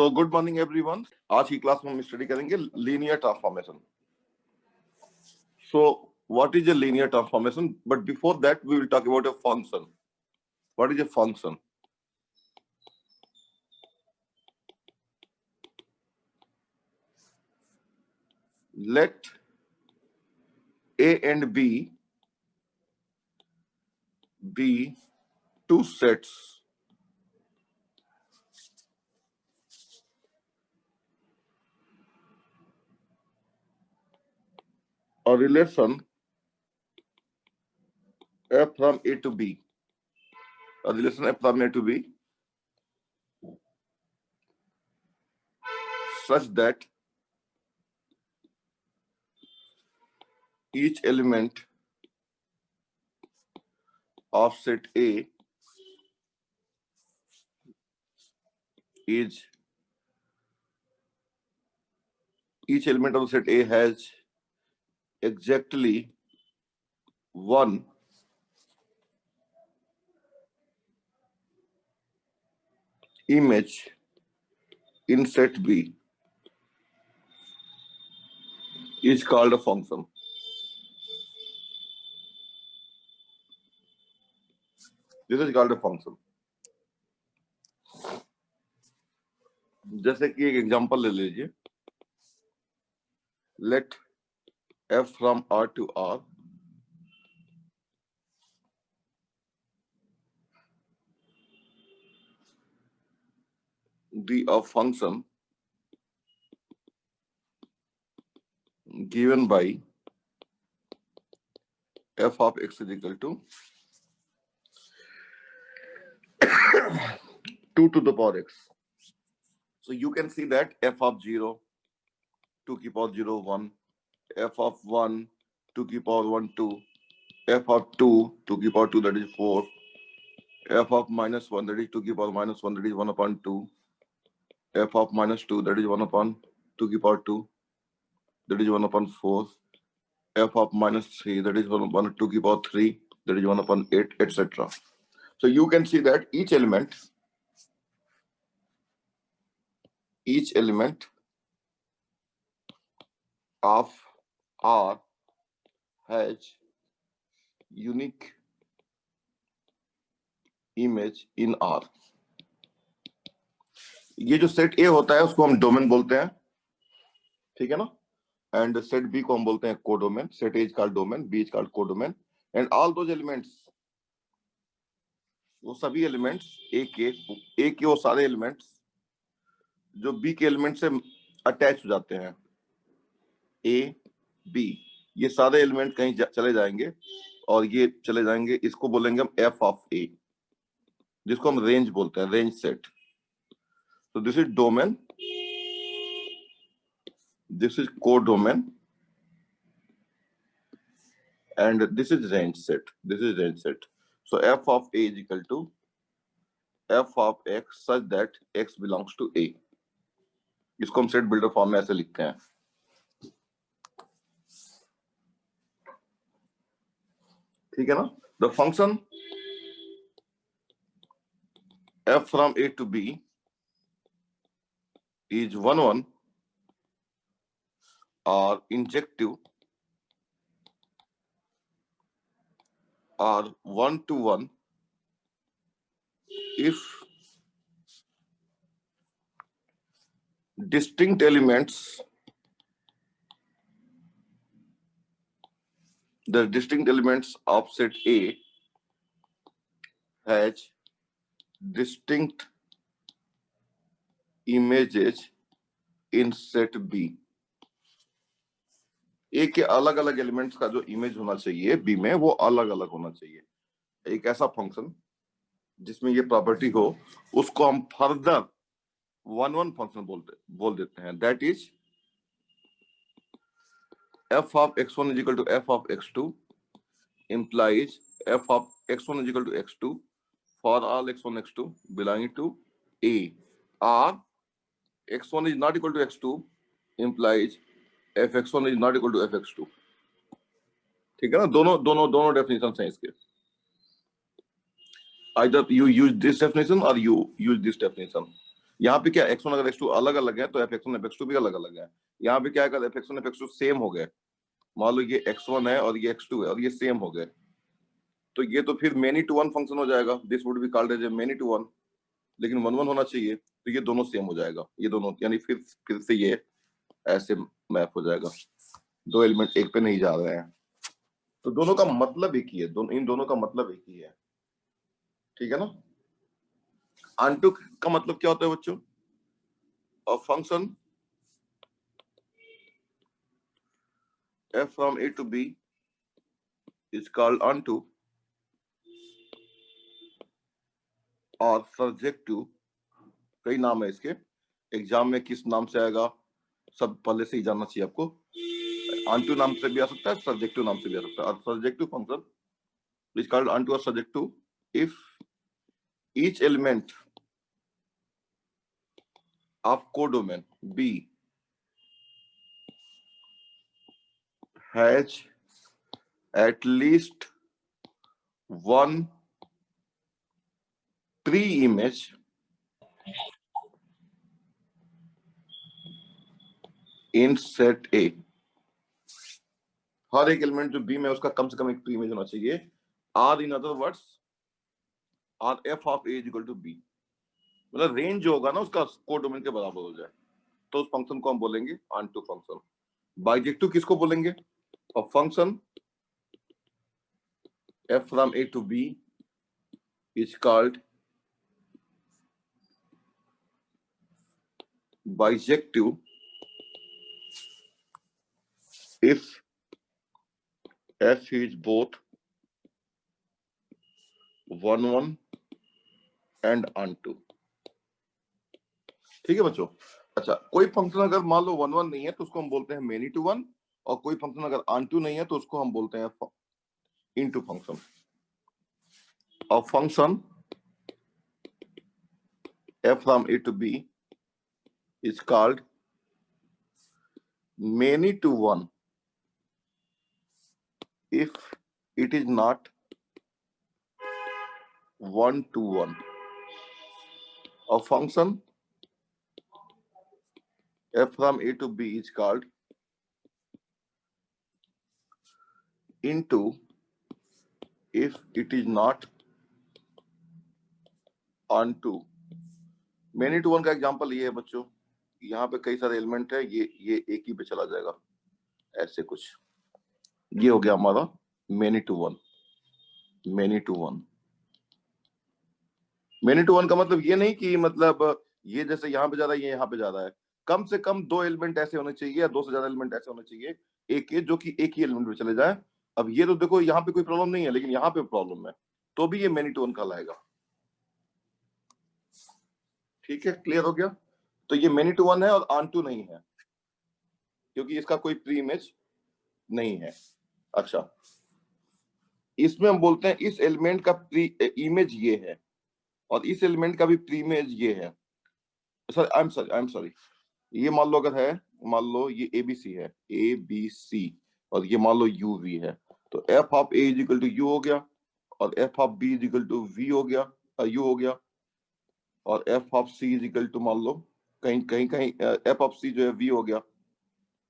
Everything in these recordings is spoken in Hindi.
So good morning everyone. आज की क्लास में हम स्टडी करेंगे linear transformation. So what is a linear transformation? But before that we will talk about a function. What is a function? Let A and B be two sets or relation F from A to B. A relation F from A to B such that each element of set A is each element of set A has exactly one image in set B is called a function. This is called a function. जैसे कि एक एग्जांपल ले लीजिए. Let F from R to R be a function given by f of x is equal to 2 to the power x. So you can see that f of 0, 2 to the power 0, 1, f of 1, 2 to the power 1, 2, f of 2, 2 to the power 2, that is 4, f of minus 1, that is 2 to the power minus 1, that is 1 upon 2, f of minus 2, that is 1 upon 2 to the power 2, that is 1 upon 4, f of minus 3, that is 1 upon 2 to the power 3, that is 1 upon 8, etc. So you can see that each element of R has unique image in R. ये जो सेट A होता है उसको हम डोमेन बोलते हैं, ठीक है ना? एंड सेट B को हम बोलते हैं codomain. Set A is called domain, B is called codomain, and all those elements, वो सभी एलिमेंट्स A के वो सारे एलिमेंट्स जो B के एलिमेंट से अटैच हो जाते हैं, A, B, ये सारे एलिमेंट कहीं चले जाएंगे और ये चले जाएंगे, इसको बोलेंगे हम F of A, जिसको हम रेंज बोलते हैं, range set. So this is domain, this is codomain, and this is range set. This is range set. So f of A is equal to f of x such that x belongs to A. इसको हम सेट बिल्डर फॉर्म में ऐसे लिखते हैं, ठीक है ना? The function f from A to B is 1 1 or injective or 1 to 1 if distinct elements, the distinct elements of set A has distinct images in set B. A के अलग अलग एलिमेंट्स का जो इमेज होना चाहिए B में, वो अलग अलग होना चाहिए. एक ऐसा फंक्शन जिसमें ये प्रॉपर्टी हो, उसको हम फर्दर 1 1 फंक्शन बोल देते हैं. That is f of x1 is equal to f of x2 implies f of x1 is equal to x2 for all x1 x2 belonging to A, or x1 is not equal to x2 implies fx1 is not equal to fx2. ठीक है ना? दोनों डेफिनेशन हैं इसके. Either you use this definition or you use this definition. यहाँ पे क्या x1 अगर x2 अलग अलग है तो fx1 fx2 भी अलग अलग है। यहाँ पे क्या है, अगर fx1 fx2 सेम हो गए, मान लो ये x1 है और ये x2 है और ये सेम हो गए, तो ये तो फिर मेनी टू वन फंक्शन हो जाएगा। This would be called as a many to one, लेकिन वन वन होना चाहिए, तो ये दोनों सेम हो जाएगा, ये दोनों, यानी फिर से ये ऐसे मैप हो जाएगा, दो एलिमेंट एक पे नहीं जा रहे हैं, तो दोनों का मतलब एक ही है, इन दोनों का मतलब एक ही है, ठीक है ना। ऑनटू का मतलब क्या होता है बच्चों? A function f from a to b is called onto और subject to, कई नाम है इसके, एग्जाम में किस नाम से आएगा सब पहले से ही जानना चाहिए आपको। onto नाम से भी आ सकता है, subject to नाम से भी आ सकता है। और subject to function is called onto or subject to if each element of codomain b has at least one pre-image in set A। हर एक एलिमेंट जो बी में उसका कम से कम एक प्री इमेज होना चाहिए। Or in other words or f of a equal to b, मतलब रेंज जो होगा ना उसका कोडोमेन के बराबर हो जाए, तो उस फंक्शन को हम बोलेंगे ऑनटू फंक्शन। बाइजेक्टिव किसको बोलेंगे? और function f from A to B is called bijective if f is both 1 1 and onto। ठीक है बच्चों। अच्छा, कोई फंक्शन अगर मान लो 1 1 नहीं है तो उसको हम बोलते हैं मेनी टू वन, और कोई फंक्शन अगर onto नहीं है तो उसको हम बोलते हैं इनटू फंक्शन। और function f from a to b is called many to one if it is not one to one। A function f from a to b is called into if it is not onto। many to one का एग्जांपल ये है बच्चों, यहाँ पे कई सारे एलिमेंट है, ये एक ही पे चला जाएगा, ऐसे कुछ, ये हो गया हमारा many to one। many to one, many to one का मतलब ये नहीं कि मतलब ये जैसे यहाँ पे जा रहा है, ये यहाँ पे जा रहा है, कम से कम दो एलिमेंट ऐसे होने चाहिए या दो से ज्यादा एलिमेंट ऐसे होने चाहिए एक जो कि एक ही एलिमेंट पे चले जाए। अब ये तो देखो यहाँ पे कोई प्रॉब्लम नहीं है, लेकिन यहाँ पे प्रॉब्लम है, तो भी ये मेनी टू वन कहलाएगा। ठीक है, क्लियर हो गया? तो ये मेनी टू वन है और ऑन टू नहीं है, क्योंकि इसका कोई प्री इमेज नहीं है। अच्छा, इसमें हम बोलते हैं इस एलिमेंट का प्री इमेज ये है और इस एलिमेंट का भी प्री इमेज ये है। सर आई एम सॉरी, ये मान लो अगर है, मान लो ये एबीसी है, ए बी सी, और ये मान लो यू वी है, तो f of a is equal to u हो गया, और f of b is equal to v हो गया, यू हो गया, और f of c is equal to मान लो कहीं कहीं कहीं एफ ऑफ सी जो है वी हो गया।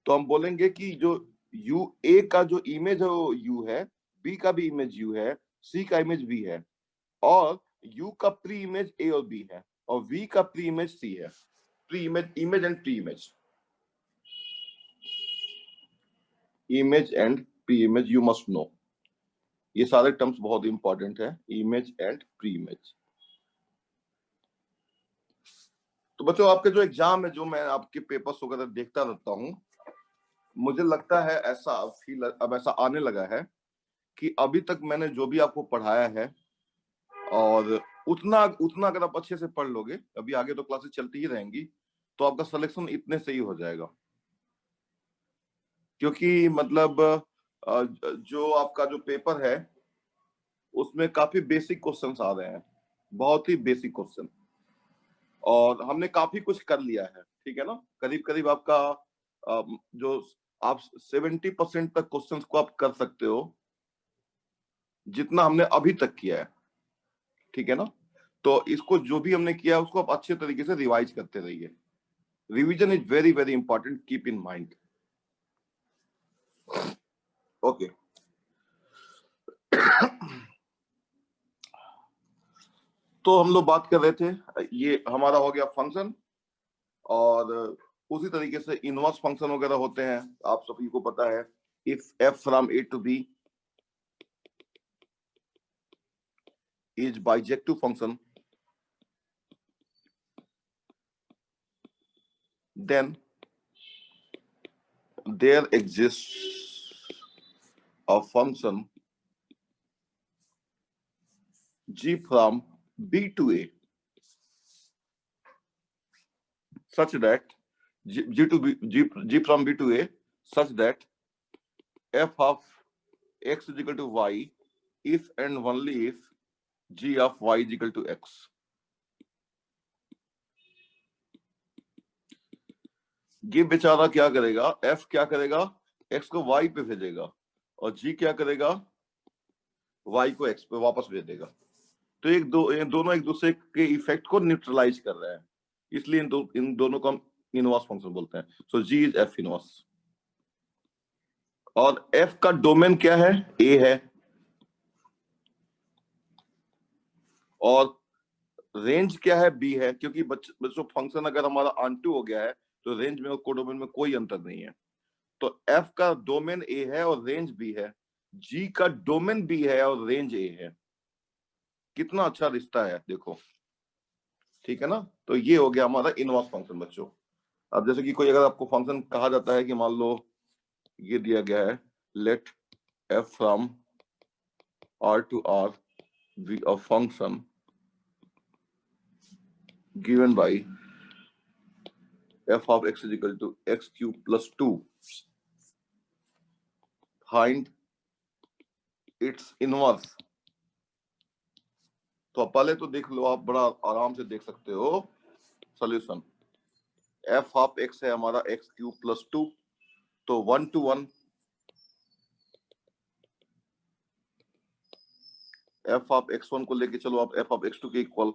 तो हम बोलेंगे कि जो यू ए का जो इमेज है वो यू है, बी का भी इमेज यू है, सी का इमेज बी है, और यू का प्री इमेज ए और बी है, और वी का प्री इमेज सी है। Pre image, image and pre image, image and pre image you must know, ये सारे टर्म्स बहुत इंपॉर्टेंट है, इमेज एंड प्री इमेज। तो बच्चों आपके जो एग्जाम है, जो मैं आपके पेपर्स वगैरह देखता रहता हूँ, मुझे लगता है ऐसा फील अब ऐसा आने लगा है कि अभी तक मैंने जो भी आपको पढ़ाया है, और उतना उतना अगर आप अच्छे से पढ़ लोगे, अभी आगे तो क्लासेस चलती ही रहेंगी, तो आपका सिलेक्शन इतने से ही हो जाएगा। क्योंकि मतलब जो आपका जो पेपर है उसमें काफी बेसिक क्वेश्चंस आ रहे हैं, बहुत ही बेसिक क्वेश्चन, और हमने काफी कुछ कर लिया है। ठीक है ना, करीब करीब आपका जो आप 70% तक क्वेश्चंस को आप कर सकते हो, जितना हमने अभी तक किया है। ठीक है ना, तो इसको जो भी हमने किया उसको आप अच्छे तरीके से रिवाइज करते रहिए. Revision is very very important, keep in mind. Okay. तो हम लोग बात कर रहे थे, ये हमारा हो गया फंक्शन, और उसी तरीके से इनवर्स फंक्शन वगैरह होते हैं, आप सभी को पता है. If f from a to b is bijective function, then there exists a function g from b to a such that g to b, g from b to a such that f of x is equal to y if and only if g of y is equal to x. ये बेचारा क्या करेगा, f क्या करेगा, x को y पे भेजेगा, और g क्या करेगा, y को x पे वापस भेज देगा. तो ये दोनों एक दूसरे के इफेक्ट को न्यूट्रलाइज कर रहे हैं, इसलिए इन दोनों को हम इनवर्स फंक्शन बोलते हैं. सो g इज f इनवर्स. और f का डोमेन क्या है, a है, और रेंज क्या है, b है. क्योंकि बच्चों फंक्शन अगर हमारा ऑनटू हो गया है तो रेंज में और कोडोमेन में कोई अंतर नहीं है. तो f का डोमेन a है और रेंज b है, g का डोमेन b है और रेंज a है. कितना अच्छा रिश्ता है देखो, ठीक है ना. तो ये हो गया हमारा इनवर्स फंक्शन बच्चों. अब जैसे कि कोई अगर आपको फंक्शन कहा जाता है कि मान लो ये दिया गया है, लेट f फ्रॉम r to r be a function given by f of x is equal to x cube plus 2, find its inverse. तो पहले तो देख लो, आप बड़ा आराम से देख सकते हो सॉल्यूशन. f ऑफ x है हमारा x क्यूब प्लस 2, तो 1 to 1 f ऑफ x1 को लेके चलो आप f ऑफ x2 के equal.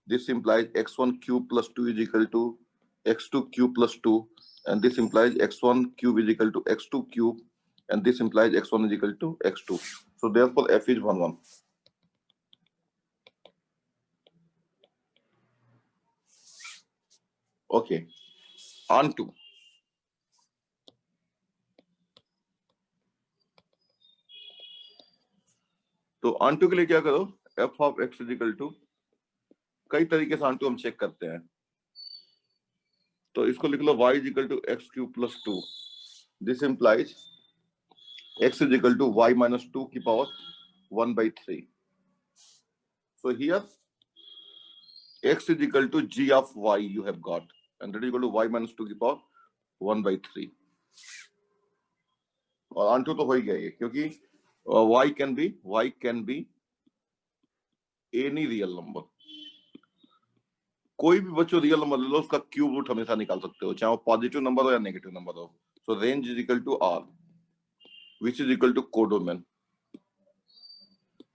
This implies x1 cube plus 2 is equal to x2 cube plus 2, and this implies x1 cube is equal to x2 cube, and this implies x1 is equal to x2. So therefore f is 1 1. Okay, on to. तो on to के लिए क्या करो, f of x is equal to, कई तरीके से on to हम चेक करते हैं. तो इसको लिख लो y is equal to x cube plus 2. This implies x is equal to y minus 2 की power 1 by 3. So here x is equal to g of y you have got, and that is equal to y minus 2 की power 1 by 3. और ऑन टू तो हो ही गया ये, क्योंकि y can be any real number. कोई भी बच्चों रियल नंबर ले लो, उसका क्यूब रूट हमेशा निकाल सकते हो, चाहे वो पॉजिटिव नंबर हो या नेगेटिव नंबर हो. So range is equal to r which is equal to codomain,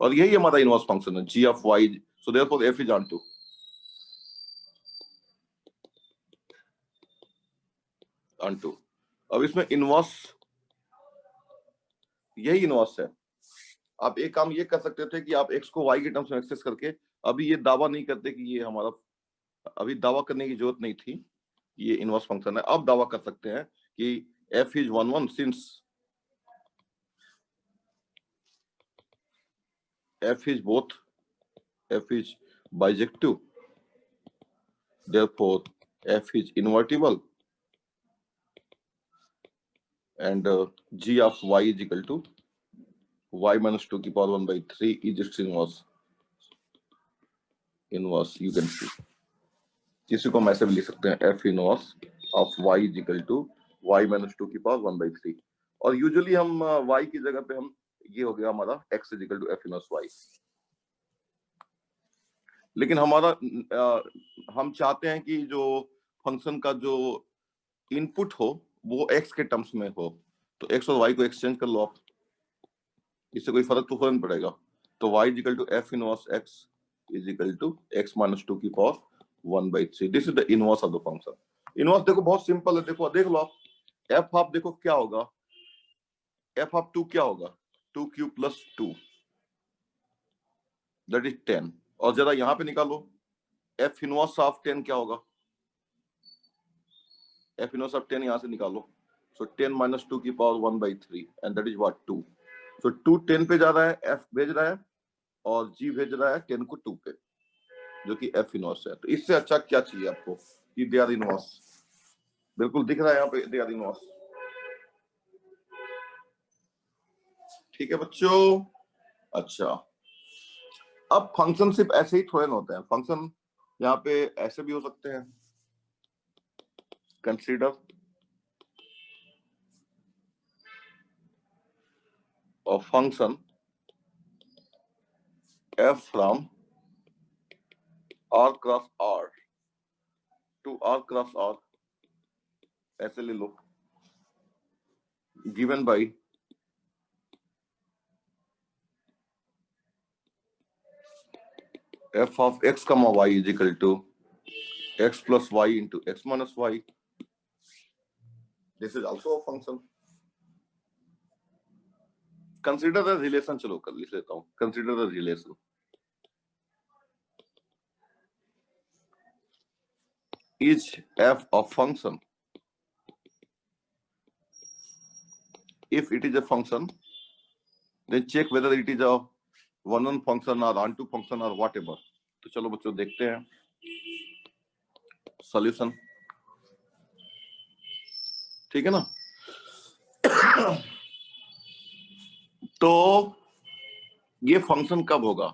और यही हमारा इनवर्स फंक्शन है g of y. So therefore f is onto. अब इसमें इनवर्स, यही इनवर्स है. आप एक काम ये कर सकते थे कि आप x को y के टर्म्स में एक्सेस करके, अभी ये दावा नहीं करते कि ये हमारा, अभी दावा करने की जरूरत नहीं थी, ये इनवर्स फंक्शन है. अब दावा कर सकते हैं कि f is 1 1 since f is both, f is bijective, therefore f is invertible, and g of y is equal to y minus 2 की power 1 by 3 is its inverse. You can see, इसी को हम ऐसे भी लिख सकते हैं, f inverse of y is equal to y minus 2 की पावर 1 by 3. और यूजुअली हम y की जगह पे हम, ये हो गया हमारा x is equal to f inverse y. लेकिन हमारा हम चाहते हैं कि जो फंक्शन का जो इनपुट हो वो x के टर्म्स में हो, तो x और y को एक्सचेंज कर लो आप, इससे कोई फर्क तो नहीं पड़ेगा. तो y is equal to f inverse x is equal to x minus 2 की power 1/3. This is the inverse of the function. Inverse देखो बहुत सिंपल है, देखो देख लो आप. एफ ऑफ देखो क्या होगा, एफ ऑफ 2 क्या होगा, 2 क्यूब प्लस 2 दैट इज 10. और जरा यहां पे निकालो एफ इनवर्स ऑफ 10 क्या होगा, एफ इनवर्स ऑफ 10 यहां से निकालो. सो 10 minus 2 की power 1/3 and that is what 2. सो 2 10 पे जा रहा है, एफ भेज रहा है और जी भेज रहा है 10 को 2 पे, जो कि एफ इनवर्स है. तो इससे अच्छा क्या चाहिए आपको कि दे आर इनवर्स. बिल्कुल दिख रहा है यहाँ पे दे आर इनवर्स. ठीक है बच्चों. अच्छा, अब फंक्शन सिर्फ ऐसे ही थोड़े ना होते हैं. फंक्शन यहाँ पे ऐसे भी हो सकते हैं. Consider a function f from r cross r to r cross r, ऐसे ले लो, given by f of x comma y is equal to x plus y into x minus y. This is also a function. Consider the relation. चलो कर लिख लेता हूँ. Consider the relation. Is f a function? If it is a function, then check whether it is a one-on function or onto function or whatever. तो चलो बच्चों देखते हैं सॉल्यूशन. ठीक है ना. तो ये फंक्शन कब होगा,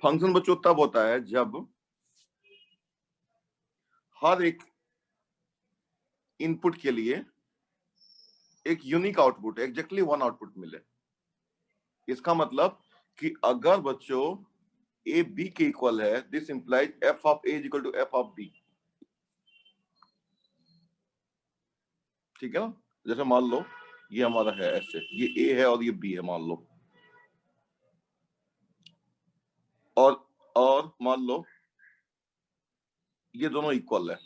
फंक्शन बच्चों तब होता है जब हर एक इनपुट के लिए एक unique output, exactly one output मिले. इसका मतलब कि अगर बच्चों ए बी के इक्वल है, this implies f of a is equal to f of b. ठीक है ना. जैसे मान लो ये हमारा है ऐसे, ये ए है और ये बी है मान लो, और मान लो ये दोनों इक्वल है,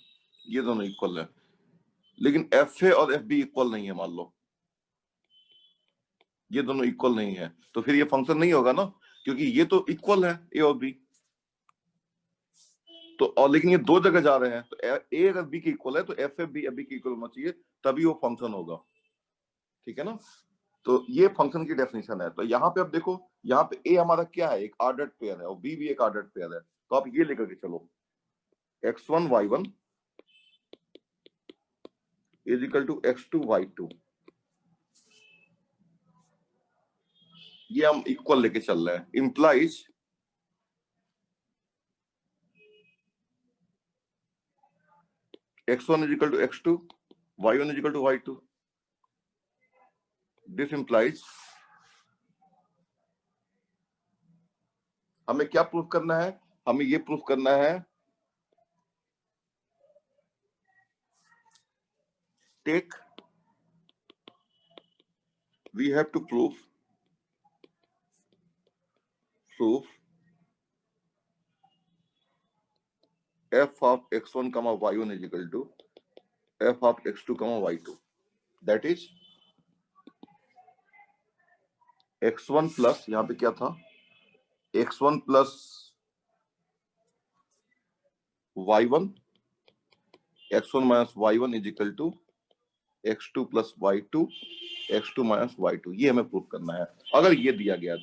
ये दोनों इक्वल है, लेकिन एफ ए और एफ बी इक्वल नहीं है मान लो, ये दोनों इक्वल नहीं है, तो फिर ये फंक्शन नहीं होगा ना, क्योंकि ये तो इक्वल है ए और बी. तो और लेकिन ये दो जगह जा रहे हैं, तो ए अगर बी के इक्वल है तो एफ एफ बी के इक्वल होना चाहिए, तभी वो फंक्शन होगा. ठीक है ना. तो ये फंक्शन की डेफिनेशन है. तो यहाँ पे अब देखो, यहाँ पे ए हमारा क्या है, एक ऑर्डर्ड पेयर है, और बी भी एक ऑर्डर्ड पेयर है. तो आप ये लेकर के चलो, x1 y1 is equal to x2 y2. ये हम इक्वल लेके चल रहे हैं. Implies x1 is equal to x2, y1 is equal to y2. This implies हमें क्या प्रूफ करना है, हमें ये प्रूफ करना है, take we have to prove f of x1 comma y1 is equal to f of x2 comma y2. That is x1 plus, यहाँ पे क्या था, x1 प्लस y1, x1 minus y1 is equal to x2 plus y2, x2 minus y2. ये हमें प्रूफ करना है. अगर ये दिया गया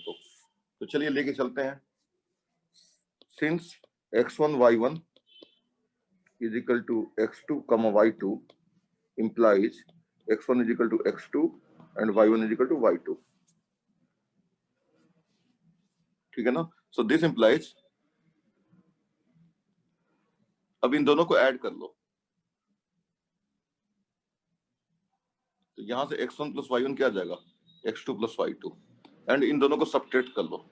तो चलिए लेके चलते हैं. Since x1 y1 is equal to x2 comma y2 implies x1 is equal to x2 and y1 is equal to y2. ठीक है ना. सो दिस इंप्लाइज, अब इन दोनों को ऐड कर लो, तो यहां से x1 प्लस y1 क्या आ जाएगा, x2 प्लस y2, एंड इन दोनों को सब्ट्रैक्ट कर लो.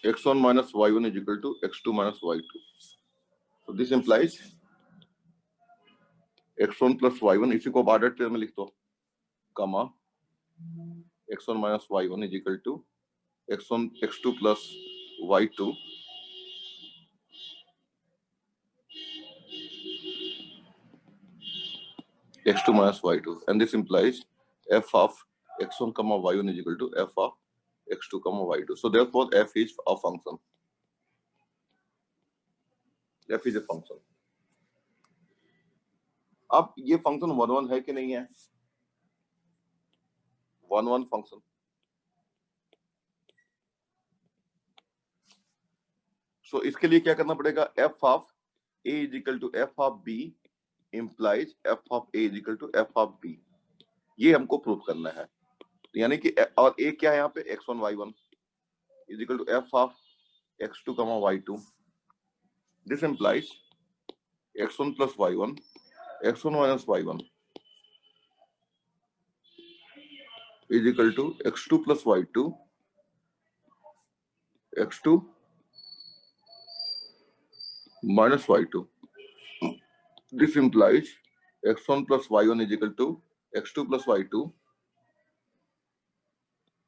x1 minus y1 is equal to x2 minus y2. So this implies x1 plus y1, इसी को ऑर्डर टेबल में लिख दो, कमा x1 minus y1 is equal to x2 plus y2 x2 minus y2, and this implies f of x1 comma y1 is equal to f of x2 comma y2. So therefore f is a function. f is a function. अब ये फंक्शन 1 1 है कि नहीं है? 1 1 फंक्शन. So इसके लिए क्या करना पड़ेगा? f of a is equal to f of b implies f of a is equal to f of b. ये हमको प्रूव करना है. यानी कि और a क्या है यहाँ पे? x1 y1 is equal to f of x2 comma y2. This implies x1 plus y1, x1 minus y1 is equal to x2 plus y2, x2 minus y2. This implies x1 plus y1 is equal to x2 plus y2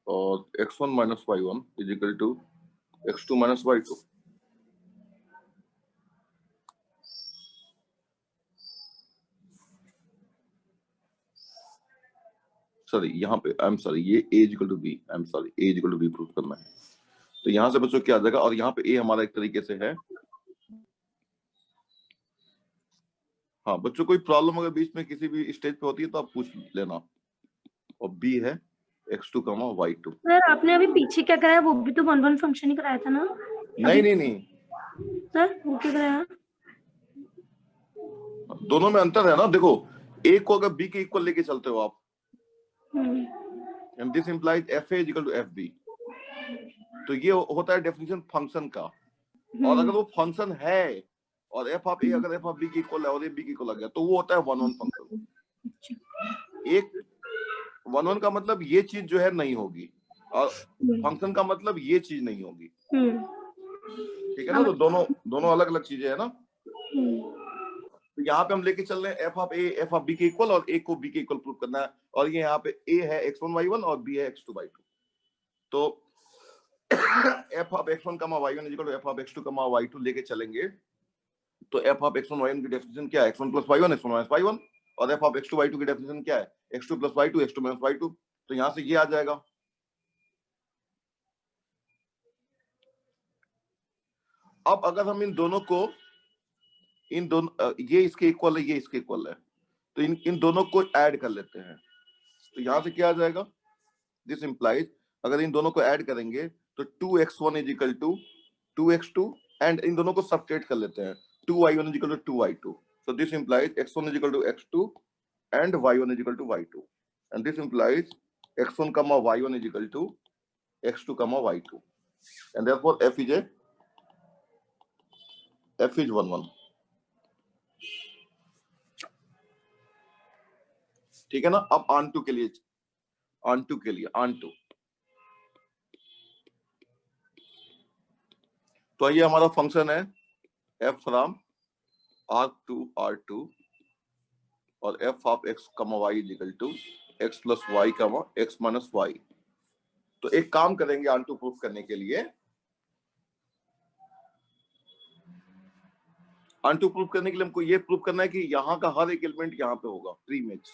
or x1 minus y1 is equal to x2 minus y2. Sorry यहाँ पे आई एम सॉरी, ये a is equal to b, I am sorry, a is equal to b prove करना है. तो यहाँ से बच्चों क्या आ जाएगा? और यहाँ पे a हमारा एक तरीके से है. हाँ बच्चों, कोई प्रॉब्लम अगर बीच में किसी भी स्टेज पे होती है तो आप पूछ लेना. और b है x2 comma y2. सर आपने अभी पीछे क्या कराया? वो भी तो 1 1 फंक्शन ही कराया था ना? नहीं सर वो क्या कराया? दोनों में अंतर है ना. देखो a को अगर b के इक्वल लेके चलते हो आप, and this implies fa is equal to fb, तो ये होता है डेफिनेशन फंक्शन का. और अगर वो फंक्शन है और f ऑफ a अगर f ऑफ b के इक्वल है और a b के इक्वल आ गया तो वो होता है 1 1 फंक्शन. एक 1 1 का मतलब ये चीज जो है नहीं होगी और फंक्शन का मतलब ये चीज नहीं होगी. ठीक है ना? तो दोनों अलग अलग चीजें है ना. तो यहाँ पे हम लेके चल रहे हैं f of a f of b के इक्वल और a को b के इक्वल प्रूव करना है. और ये यहाँ पे a है x1 y1 और b है x2 y2. तो f of x1 y1 is equal to f of x2 y2 लेके चलेंगे. तो f ऑफ x1 y1 की डेफिनेशन क्या है? x1 plus y1 x1 minus y1. और f ऑफ x2 y2 की डेफिनेशन क्या है? x2 plus y2 x2 minus y2. तो यहाँ से ये आ जाएगा. अब अगर हम इन दोनों ये इसके इक्वल है, ये इसके इक्वल है, तो इन दोनों को ऐड कर लेते हैं. तो यहां से क्या आ जाएगा? दिस इंप्लाइज अगर इन दोनों को ऐड करेंगे तो 2x1 is equal to 2x2 and इन दोनों को सब्ट्रैक्ट कर लेते हैं. 2y1 is equal to 2y2. So this implies x1 is equal to x2 and y1 is equal to y2. And this implies x1 y1 is equal to x2 y2. And therefore f is 1 1. ठीक है ना? अब ऑन2 के लिए तो ये हमारा फंक्शन है f फ्रॉम r to r2 और f of x y is equal to x plus y x minus y. तो एक काम करेंगे ऑन2 प्रूफ करने के लिए. ऑन2 प्रूफ करने के लिए हमको ये प्रूफ करना है कि यहाँ का हर एक एलिमेंट यहाँ पे होगा प्री इमेज.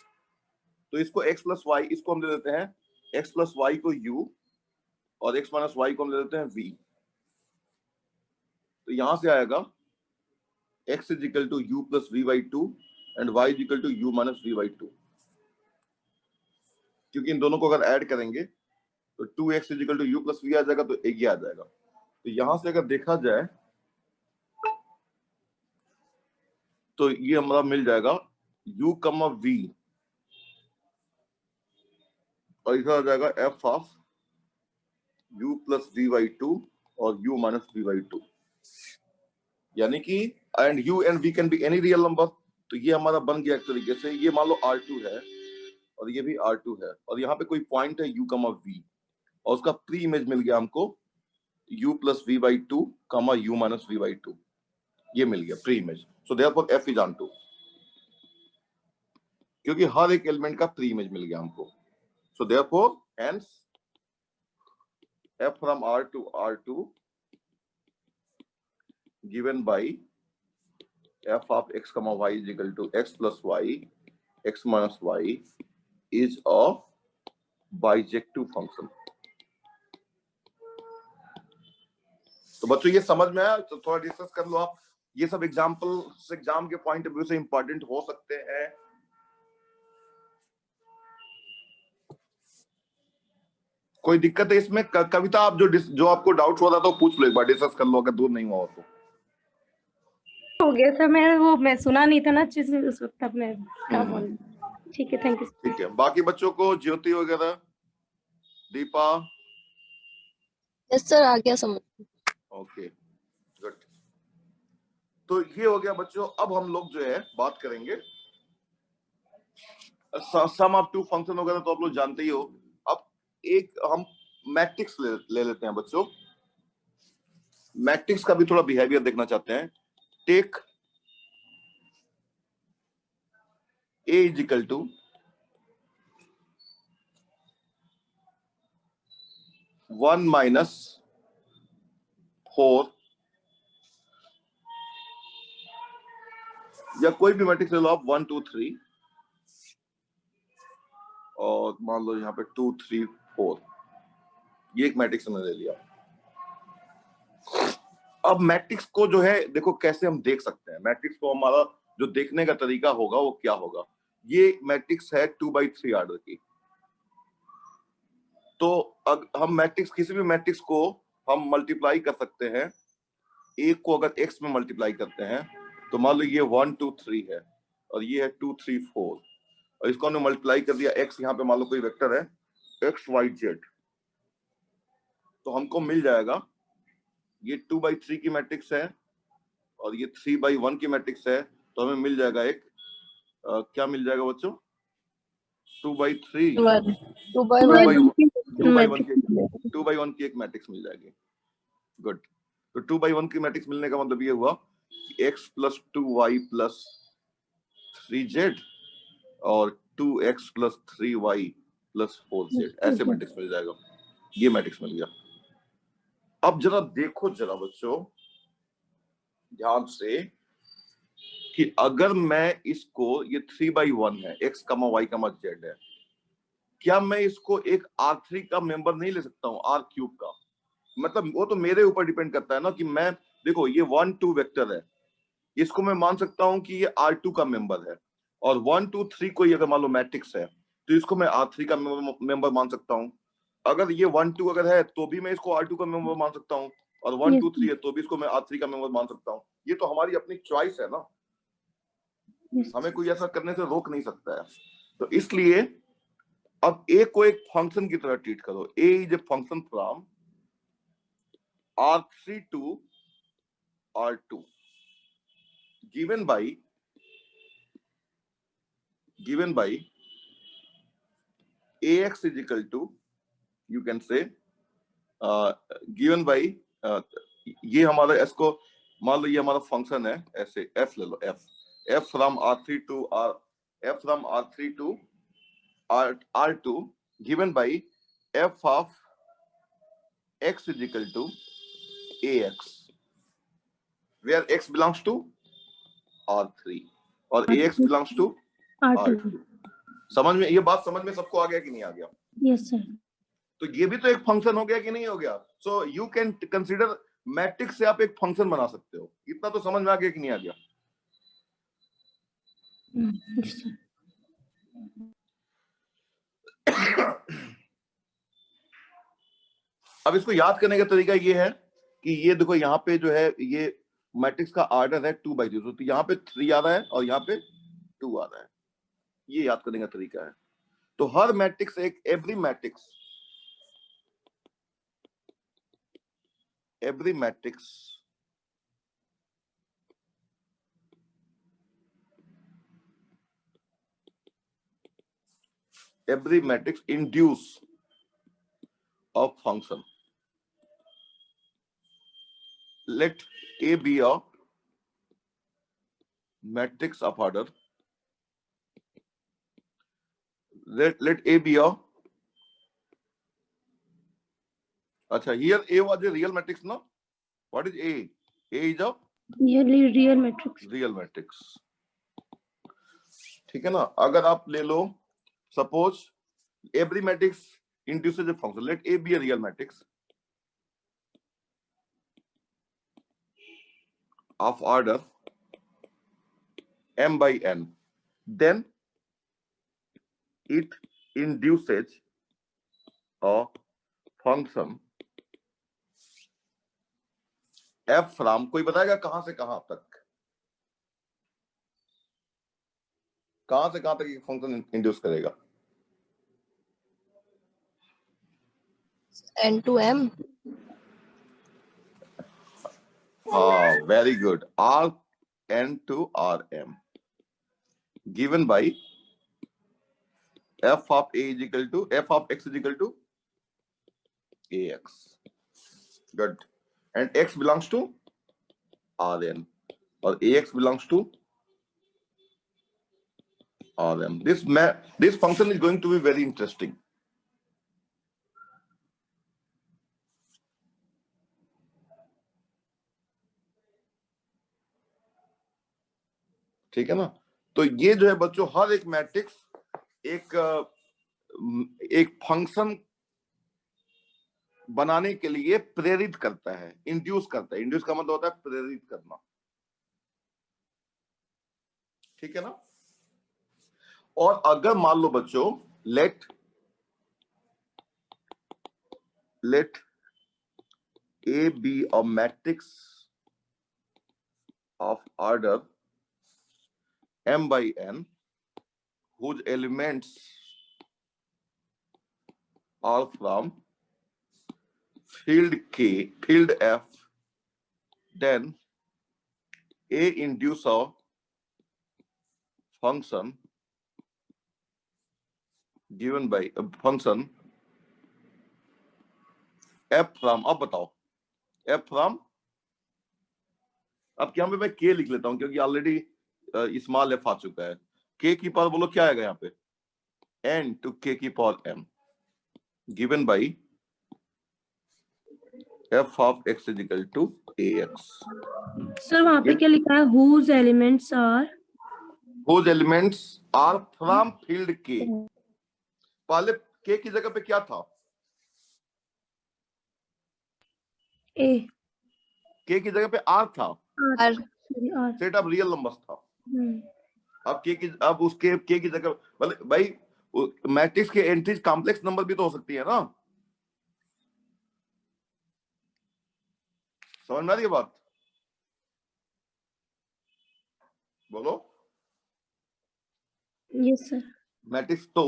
तो इसको x प्लस y, इसको हम दे देते हैं x प्लस y को u और x माइनस y को हम दे देते हैं v. तो यहां से आएगा x is equal to u plus v by 2 and y is equal to u minus v by 2. क्योंकि इन दोनों को अगर ऐड करेंगे तो 2x is equal to u plus v आ जाएगा, तो एक ही आ जाएगा. तो यहां से अगर देखा जाए तो ये हमारा मिल जाएगा u कमा v और इधर आ जाएगा f of u plus v by 2 और u माइनस v बाई 2. यानी कि and u and v can be any real number. तो ये हमारा बन गया एक तरीके से. ये मान लो r2 है और ये भी r2 है और यहाँ पे कोई पॉइंट है u कमा v और उसका प्री इमेज मिल गया हमको u plus v by 2 comma u minus v by 2, ये मिल गया pre image. So therefore f is on 2, क्योंकि हर एक एलिमेंट का प्री इमेज मिल गया हमको। So therefore hence f from R to R2 given by f of x comma y is equal to x plus y x minus y is a bijective function। तो बच्चों ये समझ में आया? तो थोड़ा डिस्कस कर लो आप। ये सब एग्जाम्पल्स एग्जाम के पॉइंट ऑफ व्यू से इंपॉर्टेंट हो सकते हैं। कोई दिक्कत है इसमें? कविता, आप जो आपको डाउट हो रहा था तो पूछ लो, एक बार डिस्कस कर लो अगर दूर नहीं हुआ तो। हो गया था, मैं सुना नहीं था ना अच्छे से उस वक्त, अब मैं क्या बोलूं। ठीक है, थैंक यू। ठीक है, बाकी बच्चों को ज्योति वगैरह, दीपा? यस सर, आ गया समझ। Okay good. तो ये हो गया बच्चों। अब हम लोग जो है बात करेंगे सम ऑफ टू फंक्शन वगैरह, तो आप लोग जानते ही हो। अब एक हम मैट्रिक्स ले लेते हैं बच्चों। मैट्रिक्स का भी थोड़ा बिहेवियर देखना चाहते हैं। Take A is equal to one minus 4, या कोई भी मैट्रिक्स ले लो आप, 1 2 3, और मान लो यहाँ पे 2 3 4, ये एक मैट्रिक्स हमने ले लिया। अब मैट्रिक्स को जो है देखो कैसे हम देख सकते हैं। मैट्रिक्स को हमारा जो देखने का तरीका होगा वो क्या होगा। ये मैट्रिक्स है 2/3 ऑर्डर की। तो हम मैट्रिक्स, किसी भी मैट्रिक्स को हम मल्टीप्लाई कर सकते हैं। एक को अगर x में मल्टीप्लाई करते हैं तो मान लो ये 1 2 3 है और ये है 2 3 4, और इसको हमने मल्टीप्लाई कर दिया। x यहाँ पे मान लो कोई वेक्टर है x y z, तो हमको मिल जाएगा ये 2/3 की मैट्रिक्स है और ये 3/1 की मैट्रिक्स है। तो हमें मिल जाएगा एक क्या मिल जाएगा बच्चों? 2/3 2/1 की एक मैट्रिक्स मिल जाएगी। गुड। तो 2/1 की मैट्रिक्स मिलने का मतलब ये हुआ कि x plus 2y plus 3z और 2x plus 3y plus 4z, ऐसे मैट्रिक्स मिल जाएगा। ये मैट्रिक्स मिल गया। अब जरा देखो जरा बच्चों ध्यान से कि अगर मैं इसको, ये 3/1 है, x, y, z है, क्या मैं इसको एक R3 का मेंबर नहीं ले सकता हूँ, R³ का? मतलब वो तो मेरे ऊपर डिपेंड करता है ना कि मैं, देखो ये 1 2 वेक्टर है, इसको मैं मान सकता हूं कि ये R2 का मेंबर है, और 1 2 3 कोई अगर मान लो मैट्रिक्स है तो इसको मैं R3 का मेंबर मान सकता हूं। अगर ये 1 2 अगर है तो भी मैं इसको R2 का मेंबर मान सकता हूं, और 1 2 3 है तो भी इसको मैं R3 का मेंबर मान सकता हूं। ये तो हमारी अपनी चॉइस है ना, हमें कोई ऐसा करने से रोक नहीं सकता है। तो इसलिए अब a को एक फंक्शन की तरह ट्रीट करो। a is a function from R3 to R2 given by ax is equal to, you can say given by ये हमारा s को मान लो ये हमारा फंक्शन है, ऐसे f ले लो, f from R3 to R2 given by f of x is equal to ax, where x belongs to R3 और ax belongs to R2। समझ में, ये बात समझ में सबको आ गया कि नहीं आ गया? Yes sir. तो ये भी तो एक फंक्शन हो गया कि नहीं हो गया? So you can consider matrix से आप एक फंक्शन बना सकते हो। इतना तो समझ में आ गया कि नहीं आ गया? अब इसको याद करने का तरीका ये है कि ये देखो यहाँ पे जो है ये मैट्रिक्स का ऑर्डर है 2/3, तो यहाँ पे 3 आ रहा है और यहाँ पे 2 आ रहा है। ये याद करने का तरीका है। तो हर matrix every matrix induce a function let A be a matrix of order. Let A be a. Acha, here A was a real matrix, no? What is A? A is a real matrix. real matrix. ठीक है ना? अगर आप ले लो, suppose every matrix induces a function. Let A be a real matrix of order m by n. Then it induces a function f from, कोई बताएगा कहां से कहां तक? कहां से कहां तक ये फंक्शन इंड्यूस करेगा? N to M. हाँ, very good. Rn to Rm given by f of a is equal to f of x is equal to ax. Good. And x belongs to Rn or ax belongs to Rm. This function is going to be very interesting. ठीक है ना? तो ये जो है बच्चों, हर एक मैट्रिक्स एक फंक्शन बनाने के लिए प्रेरित करता है, इंड्यूस करता है. इंड्यूस का मतलब होता है प्रेरित करना. ठीक है ना? और अगर मान लो बच्चों, let A be a matrix of order m by n whose elements are from field F, then A induce a function given by a function f from. अब बताओ f from, अब यहाँ पे मैं k लिख लेता हूं क्योंकि ऑलरेडी स्मॉल f आ चुका है. k की पावर बोलो क्या आएगा यहाँ पे? n to k की power m given by f of x is equal to ax. Sir वहाँ पे क्या लिखा है? whose elements are from field k. पहले k की जगह पे क्या था? A. k की जगह पे r था. R. Set of real numbers था. अब उसके k की जगह, मतलब भाई मैट्रिक्स के एंट्रीज कॉम्प्लेक्स नंबर भी तो हो सकती है ना? समझ में आ रही है बात? बोलो. Yes sir. मैट्रिक्स तो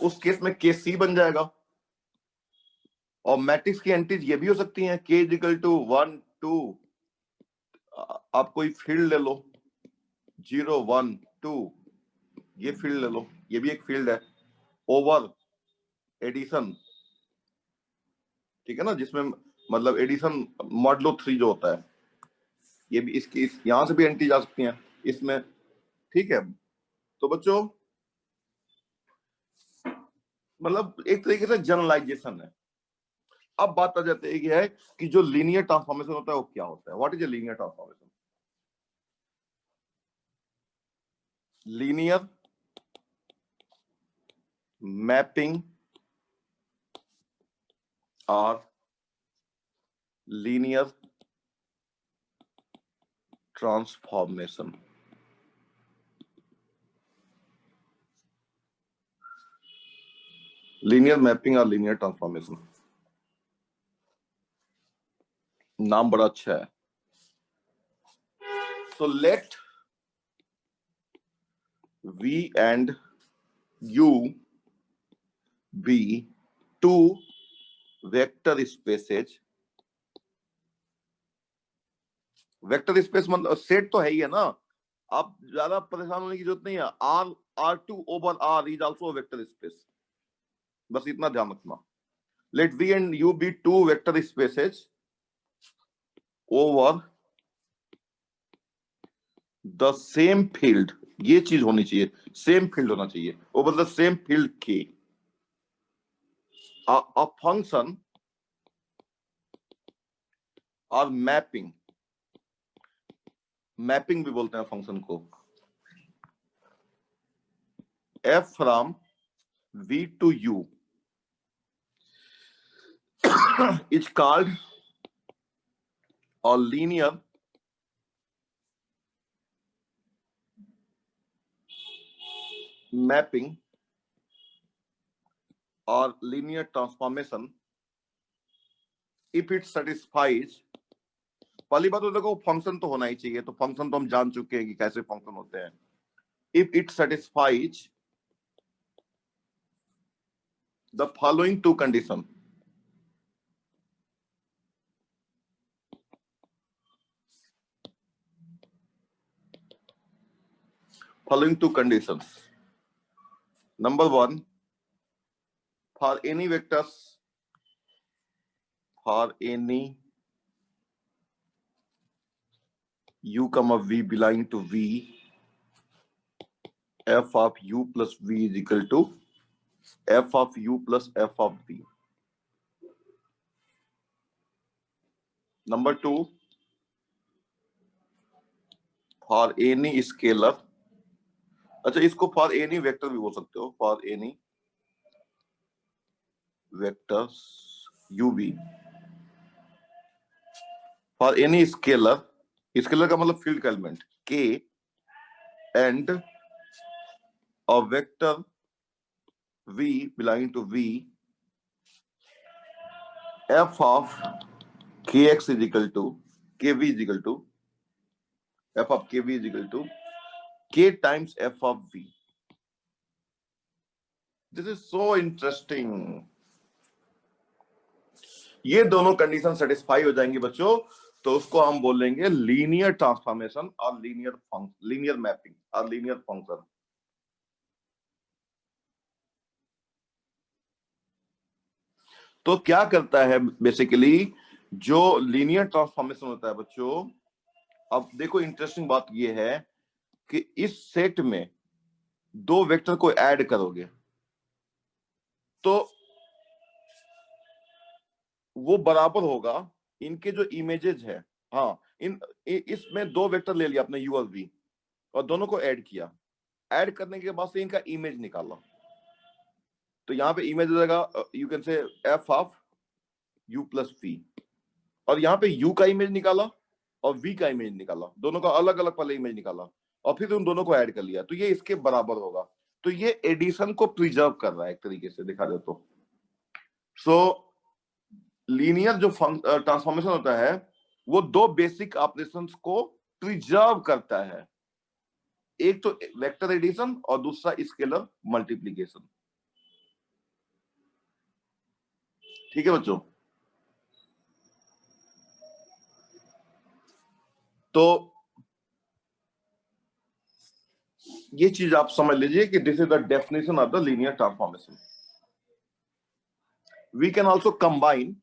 उस केस में के सी बन जाएगा. और मैट्रिक्स की एंट्रीज ये भी हो सकती हैं, k इज इक्वल टू 1 2. आप कोई फील्ड ले लो, 0 1 2, ये फील्ड ले लो, ये भी एक फील्ड है. ओवर एडिशन, ठीक है ना, जिसमें मतलब एडिशन मॉडुलो 3 जो होता है, ये भी इसकी यहां से भी एंट्री जा सकती हैं इसमें. ठीक है, तो बच्चों मतलब एक तरीके से जनरलाइजेशन है. अब बात आ जाती है कि जो लीनियर ट्रांसफॉर्मेशन होता है वो क्या होता है. What is a linear transformation? Linear mapping और लीनियर ट्रांसफॉर्मेशन. लीनियर मैपिंग और लीनियर ट्रांसफॉर्मेशन, नाम बड़ा अच्छा है. So let V and U be two vector spaces. Vector space मतलब सेट तो है ही है ना, आप ज्यादा परेशान होने की जरूरत नहीं है. R2 over R is also a vector space. बस इतना ध्यान रखना. Let V and U be two vector spaces over the same field, ये चीज होनी चाहिए, सेम फील्ड होना चाहिए, ओवर द सेम फील्ड के। अ फंक्शन और मैपिंग, मैपिंग भी बोलते हैं फंक्शन को, f from v to u is called a linear mapping or linear transformation if it satisfies। पहली बात तो देखो फंक्शन तो होना ही चाहिए, तो फंक्शन तो हम जान चुके हैं कि कैसे फंक्शन होते हैं। If it satisfies the following two condition, following two conditions. Number one, for any vectors, for any u comma v belonging to v, f of u plus v is equal to f of u plus f of v. Number two, for any scalar, अच्छा इसको फॉर एनी वेक्टर भी बोल सकते हो, for any vectors uv, for any scalar, scalar का मतलब फील्ड का element k and a vector v belonging to v, f of kx is equal to kv is equal to f of kv is equal to k times f of v. This is so interesting. ये दोनों कंडीशन सेटिस्फाई हो जाएंगी बच्चों, तो उसको हम बोलेंगे लीनियर ट्रांसफॉर्मेशन और लीनियर फंक्शन, लीनियर मैपिंग और लीनियर फंक्शन। तो क्या करता है बेसिकली, जो लीनियर ट्रांसफॉर्मेशन होता है बच्चों, अब देखो इंटरेस्टिंग बात ये है कि इस सेट में दो वेक्टर को ऐड करोगे तो वो बराबर होगा इनके जो इमेजेस है। हाँ, इसमें दो वेक्टर ले लिया आपने u और v और दोनों को ऐड किया, ऐड करने के बाद से इनका इमेज निकाला, तो यहाँ पे इमेज रहेगा, यू कैन से f of u plus v, और यहाँ पे u का इमेज निकाला और v का इमेज निकाला, दोनों का अलग अलग पहले इमेज निकाला और फिर उन दोनों को ऐड कर लिया, तो ये इसके बराबर होगा। तो ये एडिशन को प्रिजर्व कर रहा है, एक तरीके से दिखा दे तो। सो लीनियर जो ट्रांसफॉर्मेशन होता है वो दो बेसिक ऑपरेशंस को प्रिजर्व करता है, एक तो वेक्टर एडिशन और दूसरा स्केलर मल्टीप्लिकेशन। ठीक है बच्चों, तो ये चीज आप समझ लीजिए कि this is the definition of the linear transformation. We can also combine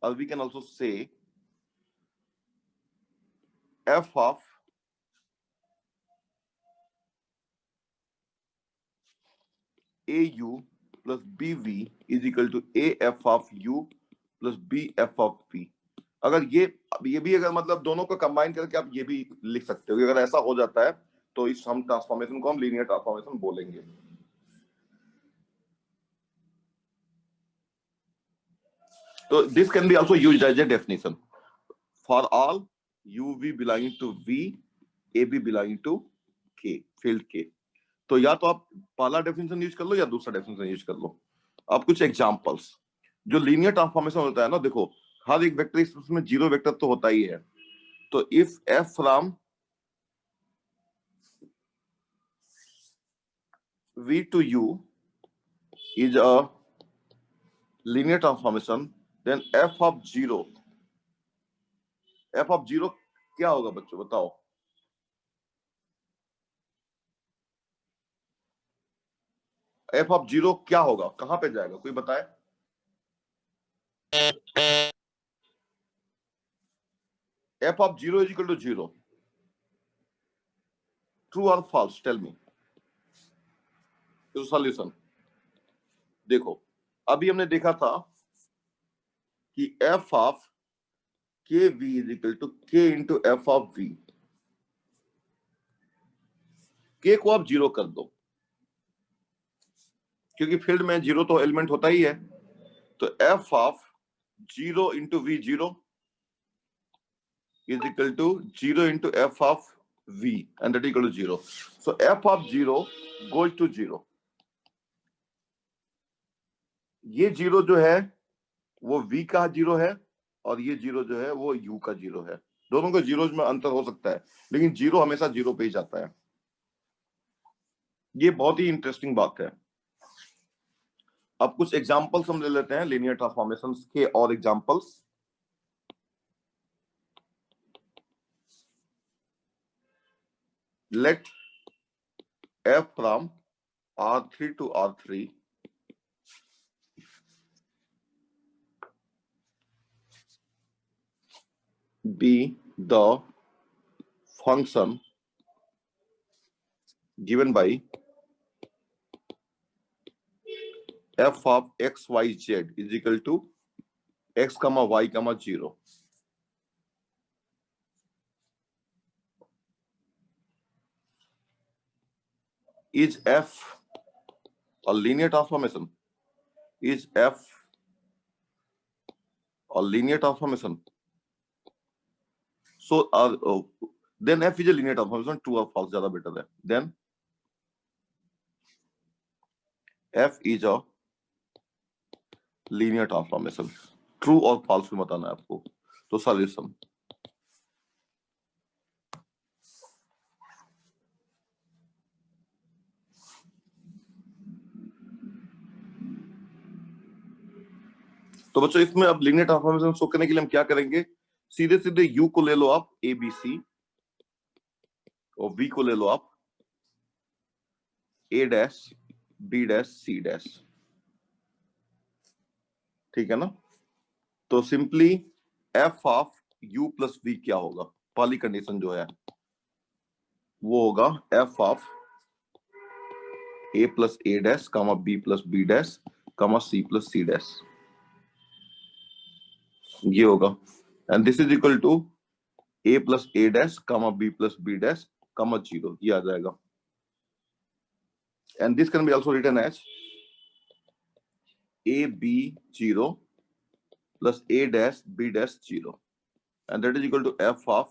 or we can also say f of au plus bv is equal to af of u plus bf of v। अगर ये भी अगर मतलब दोनों को कंबाइन करके आप ये भी लिख सकते हो कि अगर ऐसा हो जाता है तो इस हम ट्रांसफॉर्मेशन को हम लीनियर ट्रांसफॉर्मेशन बोलेंगे। तो this can be also used as a definition for all uv belonging to v, ab belonging to k, field k। तो या तो आप पहला डेफिनेशन यूज कर लो या दूसरा डेफिनेशन यूज कर लो। अब कुछ एग्जांपल्स, जो लीनियर ट्रांसफॉर्मेशन होता है ना, देखो हर एक वेक्टर इसमें जीरो वेक्टर तो होता ही है, तो if f from v to u is a linear transformation, then f of 0 क्या होगा बच्चों बताओ? f of 0 क्या होगा, कहां पे जाएगा, कोई बताए? f of 0 is equal to 0. True or false? Tell me. तो सॉल्यूशन देखो, अभी हमने देखा था कि f of kv is equal to k into f of v. k को आप 0 कर दो, क्योंकि फील्ड में 0 तो एलिमेंट होता ही है, तो f of 0 into v0 is equal to 0 into f of v, and that is equal to 0. So f of 0 goes to 0. ये 0 जो है वो v का 0 है, और ये 0 जो है वो u का 0 है. दोनों के जीरोज में अंतर हो सकता है, लेकिन 0 हमेशा 0 पे ही जाता है. ये बहुत ही इंटरेस्टिंग बात है. अब कुछ एग्जांपल्स हम ले लेते हैं लीनियर ट्रांसफॉर्मेशंस के, और examples. Let f from R3 to R3 be the function given by f of x, y, z is equal to x comma y comma 0. Is f a linear transformation? Is f a linear transformation? So then f is a linear transformation. True or false ज्यादा better है. Then f is a linear transformation. True or false में बताना है आपको. तो solution. तो बच्चों इसमें अब लीनियर ट्रांसफॉर्मेशन शो करने के लिए हम क्या करेंगे, सीधे सीधे u को ले लो आप a b c, और v को ले लो आप a dash b dash c dash. ठीक है ना. तो simply f of u plus v क्या होगा, पहली कंडीशन जो है वो होगा f of a plus a dash comma b plus b dash comma c plus c dash. ये होगा, and this is equal to a plus a dash comma b plus b dash comma 0. ये आ जाएगा, and this can be also written as a b 0 plus a dash b dash 0, and that is equal to f of,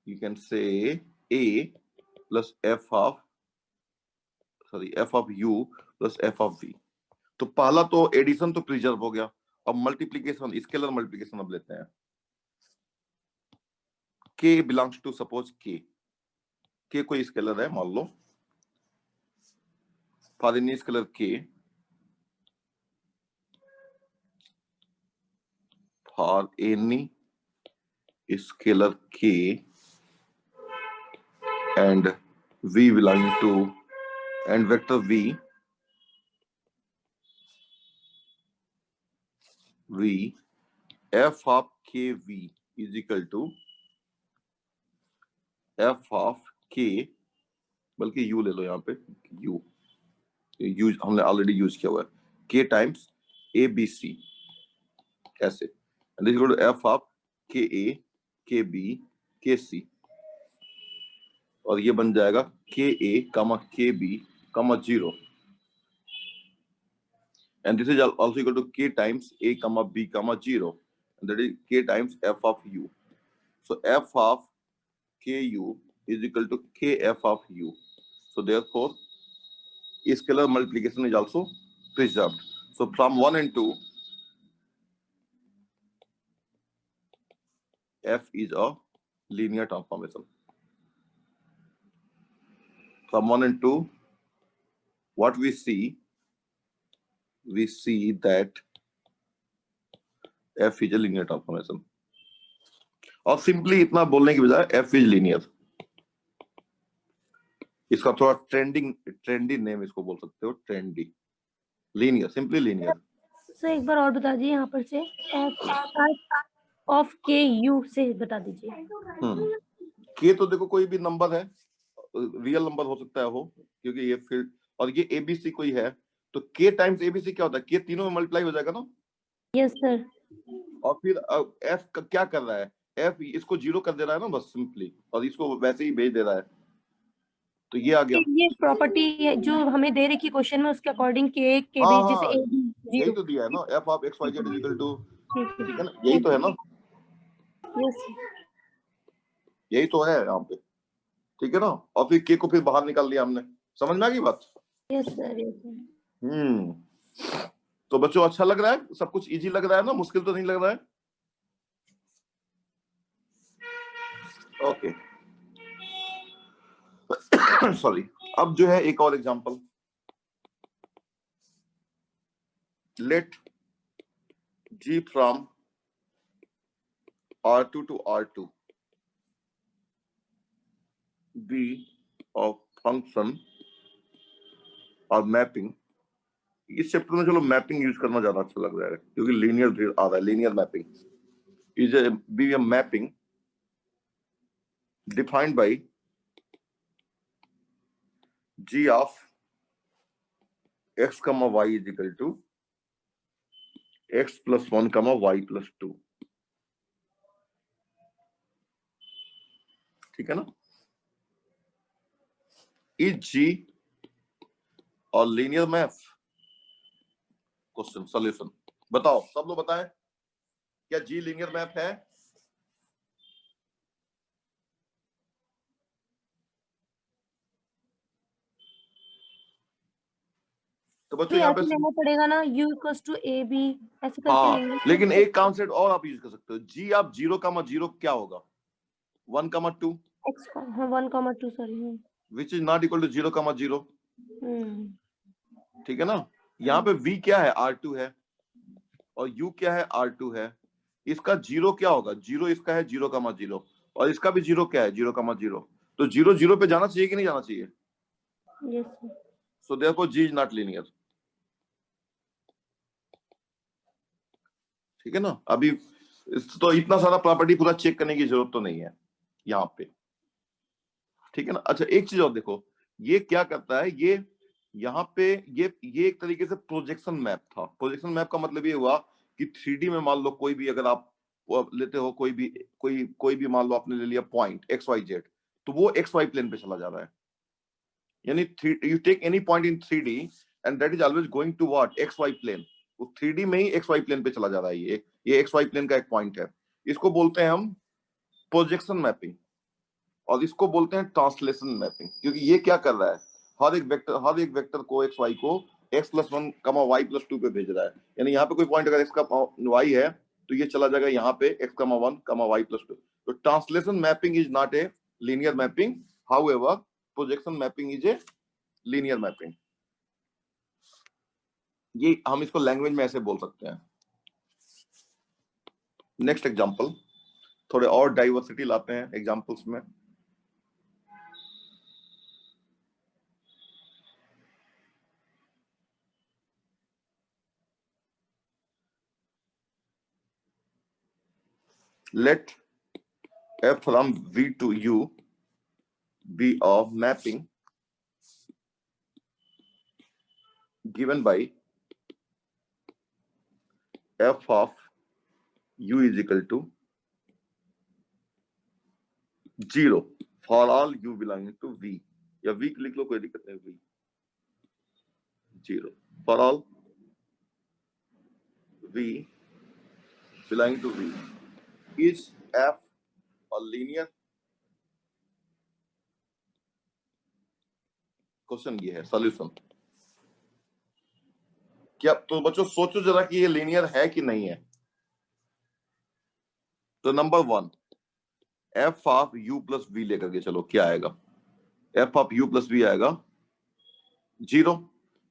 you can say a plus f of u plus f of v. तो पहला तो एडिशन तो प्रिजर्व हो गया. अब मल्टीप्लीकेशन, स्केलर मल्टीप्लीकेशन अब लेते हैं. k belongs to, suppose k कोई स्केलर है, मान लो for any scalar k, for any scalar k and v belonging to, and vector v f of kv is equal to f of k, बल्कि u ले लो यहाँ पे, u हमने ऑलरेडी यूज किया हुआ है, k टाइम्स abc ऐसे, and this is equal to f of ka kb kc, और ये बन जाएगा ka कमा kb कमा 0, and this is also equal to k times a comma b comma 0, and that is k times f of u. So f of ku is equal to kf of u. So therefore scalar multiplication is also preserved. So from 1 and 2 f is a linear transformation. From 1 and 2 what we see that f is a linear transformation. और सिंपली इतना बोलने की बजाय f is linear, इसका थोड़ा ट्रेंडी नेम इसको बोल सकते हो, trendy. Linear, simply linear. Sir एक बार और बता दीजिए यहाँ पर से ऑफ के यू से बता दीजिए। के तो देखो कोई भी नंबर है, रियल नंबर हो सकता है वो, क्योंकि ये फील्ड, और ये एबीसी कोई है, तो के टाइम्स एबीसी क्या होता है, के तीनों में मल्टीप्लाई हो जाएगा ना। Yes sir. और फिर एफ क्या कर रहा है, एफ इसको जीरो कर दे रहा है ना बस सिंपली, और इसको वैसे ही भेज दे रहा है, तो ये आ गया। ये प्रॉपर्टी जो हमें दे रखी क्वेश्चन में उसके अकॉर्डिंग के हाँ भी जैसे हाँ, ए बी यही जीरो। तो दिया है ना, f of x Y z equal to, ठीक ठीक है। है ना, यही तो है ना, यस यही तो है यहाँ पे, ठीक है ना। और फिर के को फिर बाहर निकाल दिया हमने, समझ में आ गई बात। Yes sir yes sir. तो बच्चों अच्छा लग रहा है, सब कुछ इजी लग रहा है ना, मुश्किल तो नहीं लग रहा है। Okay sorry. अब जो है एक और एग्जांपल, लेट g फ्रॉम R2 to R2 be of function और मैपिंग। इस चैप्टर में चलो मैपिंग यूज करना ज्यादा अच्छा लग रहा है, क्योंकि लीनियर आ रहा है, linear mapping is a b a mapping defined by g of x, y is equal to x plus 1, y plus 2, ठीक है ना। इज g और लीनियर मैप, क्वेश्चन सॉल्यूशन बताओ, सब लोग बताएं, क्या जी लीनियर मैप है। तो बच्चों यहाँ पे ऐसे लेना पड़ेगा ना, u equals to a b ऐसे करके हाँ, लेंगे। लेकिन एक कॉन्सेप्ट और आप यूज कर सकते हो, जी आप 0, 0 क्या होगा, 1, 2, x का हाँ 1, 2 sorry. Which is not equal to 0, 0, hmm. ठीक है ना। यहाँ पे v क्या है, R2 है, और u क्या है, R2 है। इसका जीरो क्या होगा, जीरो इसका है 0, 0, और इसका भी जीरो क्या है, 0, 0, तो 0, 0 पे जाना चाहिए कि नहीं जाना चाहिए। Yes sir. So therefore G is not linear, ठीक है ना। अभी तो इतना सारा प्रॉपर्टी पूरा चेक करने की जरूरत तो नहीं है यहाँ पे, ठीक है ना। अच्छा एक चीज और देखो, ये क्या करता है, ये यहाँ पे ये एक तरीके से प्रोजेक्शन मैप था। प्रोजेक्शन मैप का मतलब ये हुआ कि 3D में मान लो कोई भी, अगर आप लेते हो कोई भी मान लो आपने ले लिया पॉइंट एक्स वाई जेड, तो वो एक्स वाई प्लेन पे चला जा रहा है, यानी you take any point in 3D and that is always going to what, x y plane. वो 3D में ही एक्स वाई प्लेन पे चला जा रहा है, ये एक्स वाई प्लेन का एक पॉइंट है। इसको बोलते हैं हम प्रोजेक्शन मैपिंग, और इसको बोलते हैं ट्रांसलेशन मैपिंग, क्योंकि ये क्या कर रहा है, हर एक वेक्टर को एक्स वाई को x प्लस 1, y प्लस 2 पे भेज रहा है। यानी यहाँ पे कोई पॉइंट अगर x का y है, तो ये चला जाएगा यहाँ पे x, 1, y प्लस 2। तो translation mapping is not a linear mapping, however projection mapping is a linear mapping. ये हम इसको लैंग्वेज में ऐसे बोल सकते हैं। नेक्स्ट एग्जांपल, थोड़े और डाइवर्सिटी लाते हैं एग्जांपल्स में। Let f from v to u be of mapping given by f of u is equal to 0 for all u belonging to v, या v लिख लो कोई दिक्कत नहीं, v 0 for all v belonging to v is f a linear। Question ये है, सॉल्यूशन क्या। तो बच्चों सोचो जरा कि ये लीनियर है कि नहीं है। तो number 1, f of u plus v लेकर के चलो, क्या आएगा, f of u plus v आएगा 0,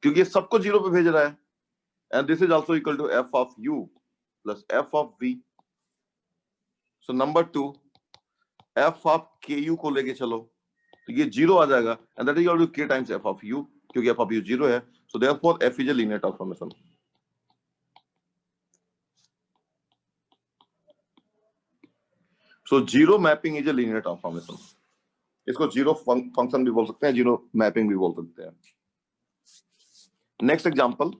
क्योंकि ये सबको 0 पे भेज रहा है, and this is also equal to f of u plus f of v। So number 2, f of ku को लेके चलो, तो ये 0 आ जाएगा, and that is equal to k times f of u, क्योंकि एफ ऑफ u 0 है। So therefore f is a linear transformation. So zero mapping is a linear transformation. इसको जीरो फंक्शन भी बोल सकते हैं, जीरो मैपिंग भी बोल सकते हैं। Next example,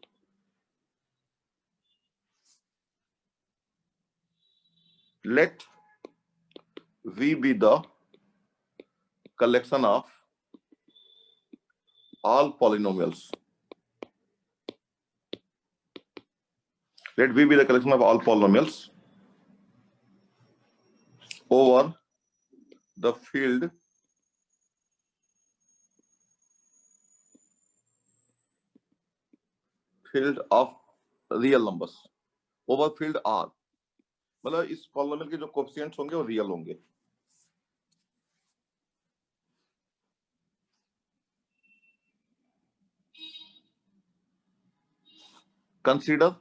let V be the collection of all polynomials. Let V be the collection of all polynomials over the field of real numbers over field R। मतलब इस पॉलिनोमियल के जो कोएफिशिएंट्स होंगे वो रियल होंगे। कंसीडर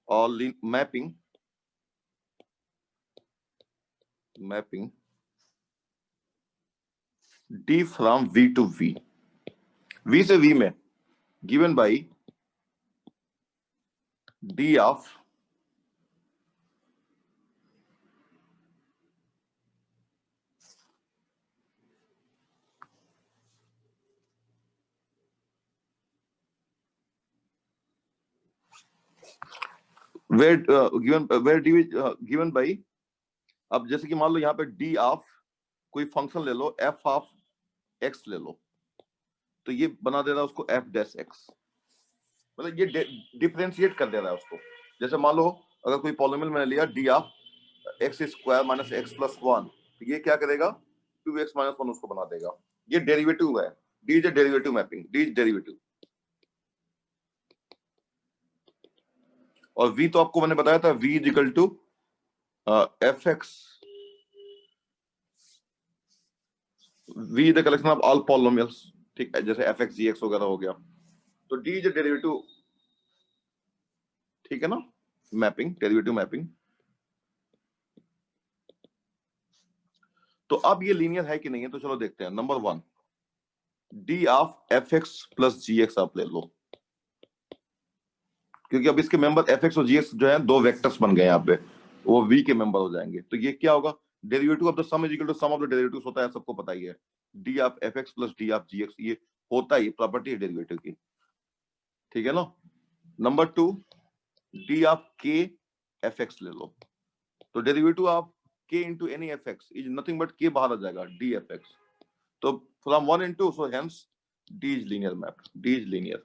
और mapping D from V to V, V से V में given by D of where given by, अब जैसे कि मान लो यहाँ पे D ऑफ कोई फंक्शन ले लो, f ऑफ x ले लो, तो ये बना दे रहा है उसको f डैश x, मतलब ये डिफरेंशिएट कर दे रहा है उसको। जैसे मान लो अगर कोई पॉलिनोमियल मैंने लिया d of x square minus x plus 1, तो ये क्या करेगा 2x माइनस 1 उसको बना देगा। ये डेरिवेटिव है, d is a derivative mapping, d is derivative. और v तो आपको मैंने बताया था v is equal to fx, v is the collection of all polynomials, ठीक है, जैसे fx gx वगैरह हो गया, तो d इज ए डेरिवेटिव, ठीक है ना, मैपिंग, डेरिवेटिव मैपिंग। तो अब ये लीनियर है कि नहीं है, तो चलो देखते हैं। Number 1, d of fx plus gx आप ले लो, क्योंकि अब इसके मेंबर fx और gx जो है दो वेक्टर्स बन गए यहाँ पे, वो v के मेंबर हो जाएंगे। तो ये क्या होगा, derivative of the sum is equal to sum of the derivatives होता है, सबको पता ही है। d of fx plus d of gx, ये होता ही प्रॉपर्टी है डेरिवेटिव की, ठीक है ना। Number 2, d of k fx ले लो, तो derivative of k into any fx is nothing but k बाहर आ जाएगा d fx, तो from 1 and 2, so hence d is linear map, d is linear,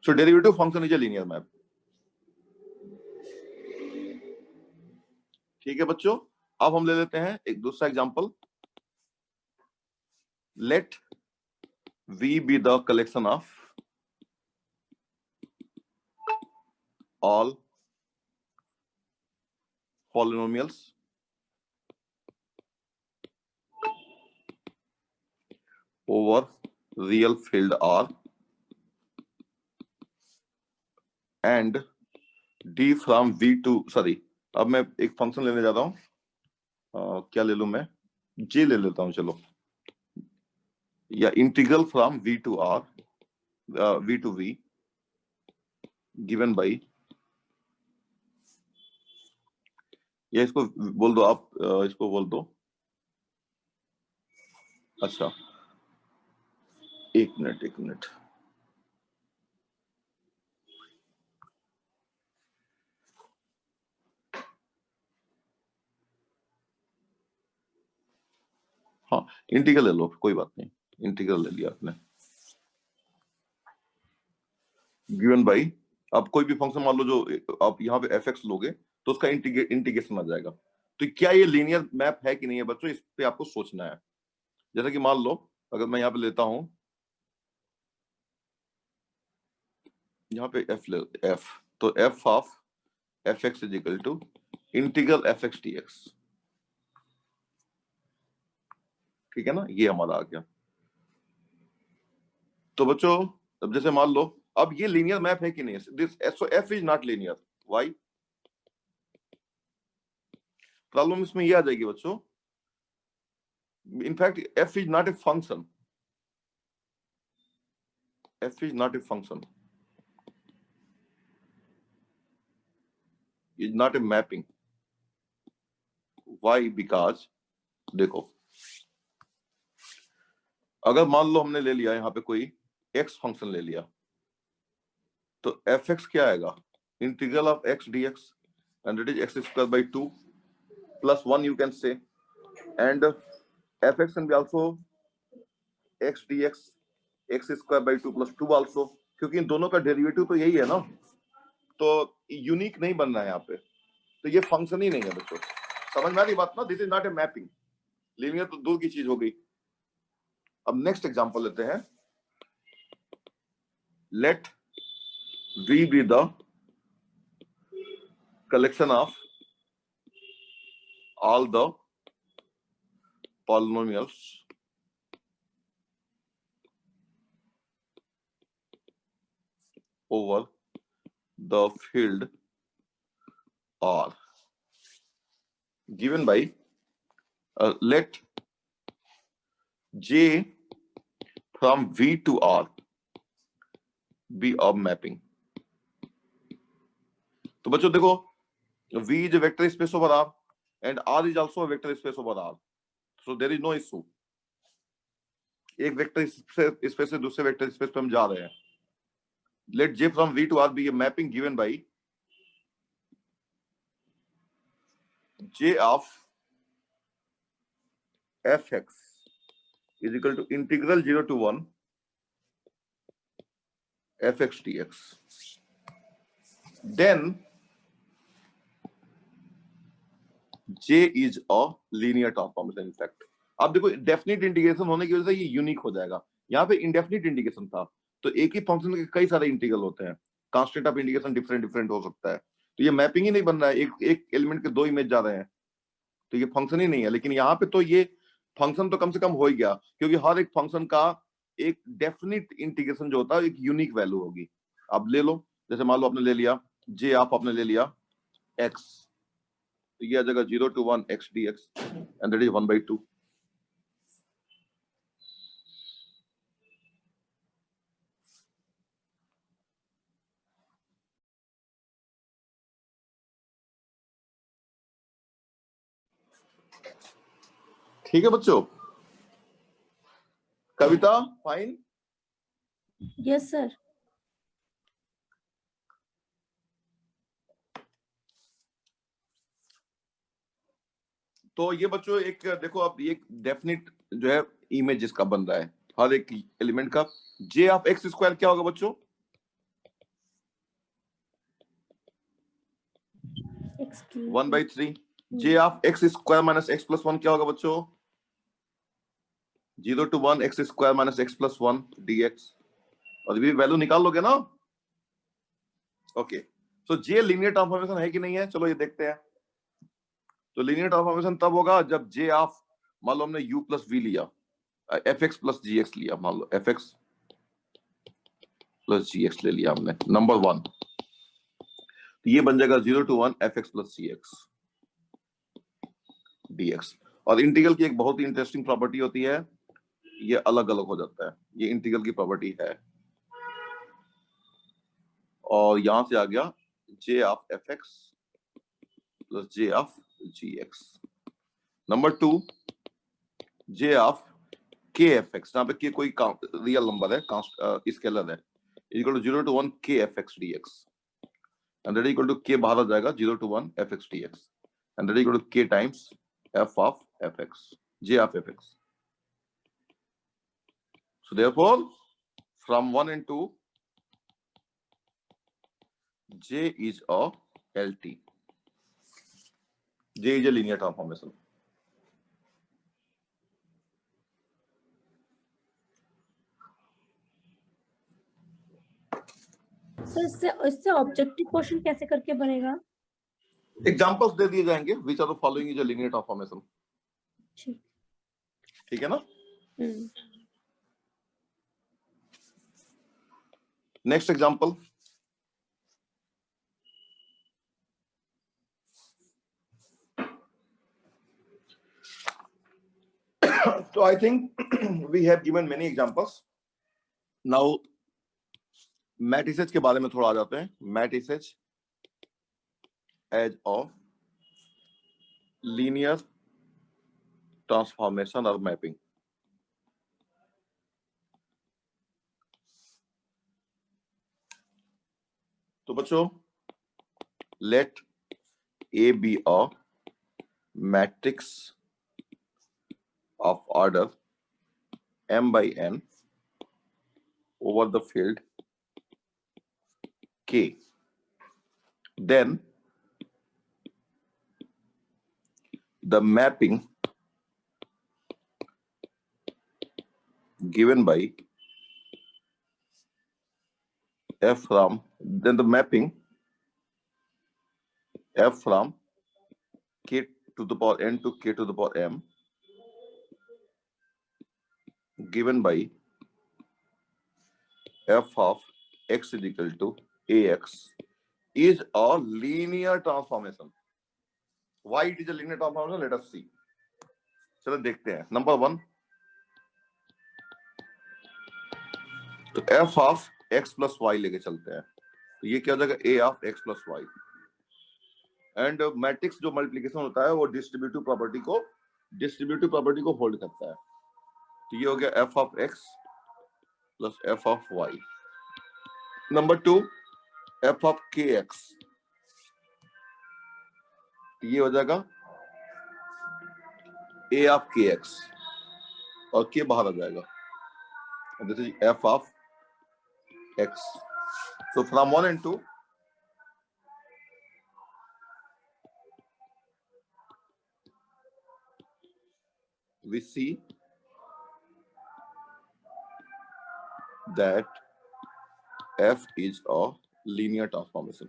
so derivative function is a linear map। ठीक है बच्चों, अब हम ले लेते हैं एक दूसरा example. Let v be the collection of all polynomials over real field R and d from v to, sorry अब मैं एक फंक्शन लेने जा रहा हूं, क्या ले लूं मैं, j ले लेता हूं चलो, या integral from v to r, v to v given by, या इसको बोल दो आप, इसको बोल दो, अच्छा एक मिनट, हाँ इंटीग्रल ले लो, कोई बात नहीं, इंटीग्रल ले लिया आपने, गिवन बाई, अब कोई भी फंक्शन मान लो जो आप यहाँ पे fx लोगे तो उसका इंटीग्रेशन आ जाएगा। तो क्या ये लीनियर मैप है कि नहीं है बच्चों, इस पे आपको सोचना है। जैसे कि मान लो अगर मैं यहाँ पे लेता हूं, यहाँ पे f, तो f of fx is equal to integral fx dx, ठीक है ना, ये हमारा आ गया। तो बच्चों अब जैसे मान लो, अब ये लीनियर मैप है कि नहीं, this so f is not linear, why, problem इसमें ये आ जाएगी बच्चों, in fact f is not a function, f is not a function, is not a mapping. Why? Because देखो, अगर मान लो हमने ले लिया यहाँ पे कोई x फंक्शन ले लिया, तो fx क्या आएगा? Integral of x dx, and that is x square by 2 plus 1 you can say, and fx can be also x dx x square by 2 plus 2 also, क्योंकि इन दोनों का डेरिवेटिव तो यही है ना, तो यूनिक नहीं बन रहा है यहाँ पे, तो ये फंक्शन ही नहीं है बच्चों। समझ में आ रही बात ना? This is not a mapping. Linear तो दूर की चीज हो गई। अब नेक्स्ट एग्जांपल लेते हैं। Let V be the collection of all the polynomials over the field R given by let J from V to R be a mapping। तो बच्चों देखो, V is a vector space over R and R is also a vector space over R, so there is no issue। एक वेक्टर स्पेस से दूसरे वेक्टर स्पेस पे हम जा रहे हैं। Let J from V to R be a mapping given by J of fx is equal to integral 0 to 1 fx dx। Then J is a linear transformation in fact। अब देखो, डेफिनेट इंटीग्रेशन होने की वजह से ये यूनिक हो जाएगा। यहाँ पे इंडेफिनिट इंटीग्रेशन था, तो एक ही फंक्शन के कई सारे इंटीग्रल होते हैं, constant of integration different different हो सकता है, तो ये मैपिंग ही नहीं बन रहा है। एक एलिमेंट के दो इमेज जा रहे हैं, तो ये फंक्शन ही नहीं है। लेकिन यहाँ पे तो ये फंक्शन तो कम से कम हो ही गया, क्योंकि हर एक फंक्शन का एक डेफिनिट इंटीग्रेशन जो होता है एक यूनिक वैल्यू होगी। अब ले लो, जैसे मान लो आपने ले लिया J, आपने ले लिया x, तो ये आ जाएगा 0 to 1 x dx and that is 1/2। ठीक है बच्चों? कविता फाइन? Yes sir. तो ये बच्चों एक देखो, अब ये डेफिनिट जो है इमेज जिसका बन रहा है हर एक एलिमेंट का। J ऑफ x स्क्वायर क्या होगा बच्चों? x की 1/3। J of x square minus x plus 1 क्या होगा बच्चों? 0 to 1 x square minus x plus 1 dx। और भी वैल्यू निकाल लोगे ना? ओके, सो J लीनियर ट्रांसफॉर्मेशन है कि नहीं है? चलो ये देखते हैं। तो लीनियर ट्रांसफॉर्मेशन तब होगा जब J ऑफ, मान लो हमने u प्लस v लिया, fx प्लस gx लिया, मान लो fx प्लस gx ले लिया हमने, नंबर 1, तो ये बन जाएगा 0 to 1 fx plus gx dx। और इंटीग्रल की एक बहुत ही इंटरेस्टिंग प्रॉपर्टी होती है, ये अलग अलग हो जाता है, ये इंटीग्रल की प्रॉपर्टी है। और यहां से आ गया J of fx plus J of gx। Number 2, J of kfx, जहां पे k कोई रियल नंबर है, स्केलर है, equal to 0 to 1 kfx dx, and that is equal to k बाहर आ जाएगा 0 to 1 fx dx, and that is equal to k times f of fx, J of fx। So therefore from 1 and 2 J is a LT, J is a linear transformation। Sir इससे ऑब्जेक्टिव क्वेश्चन कैसे करके बनेगा? एग्जांपल्स दे दिए जाएंगे, which are the following is a linear transformation. ठीक है ना? Next example, so I think we have given many examples। now matrices के बारे में थोड़ा आ जाते हैं। Matrices as of linear transformation और मैपिंग। तो बच्चों, let A be a matrix of order m by n over the field K. Then the mapping given by f from k to the power n to k to the power m given by f of x is equal to ax is a linear transformation. Why it is a linear transformation? Let us see. चलो देखते हैं। नंबर 1, तो f of x plus y लेके चलते हैं, तो ये क्या हो जाएगा? a of x plus y. And matrix जो मल्टीप्लिकेशन होता है वो डिस्ट्रीब्यूटिव प्रॉपर्टी को होल्ड करता है। तो ये हो गया f of x plus f of y। Number 2, f of kx, ये हो जाएगा a ऑफ kx और k बाहर आ जाएगा। This is f of x. So from 1 and 2, we see that f is a linear transformation.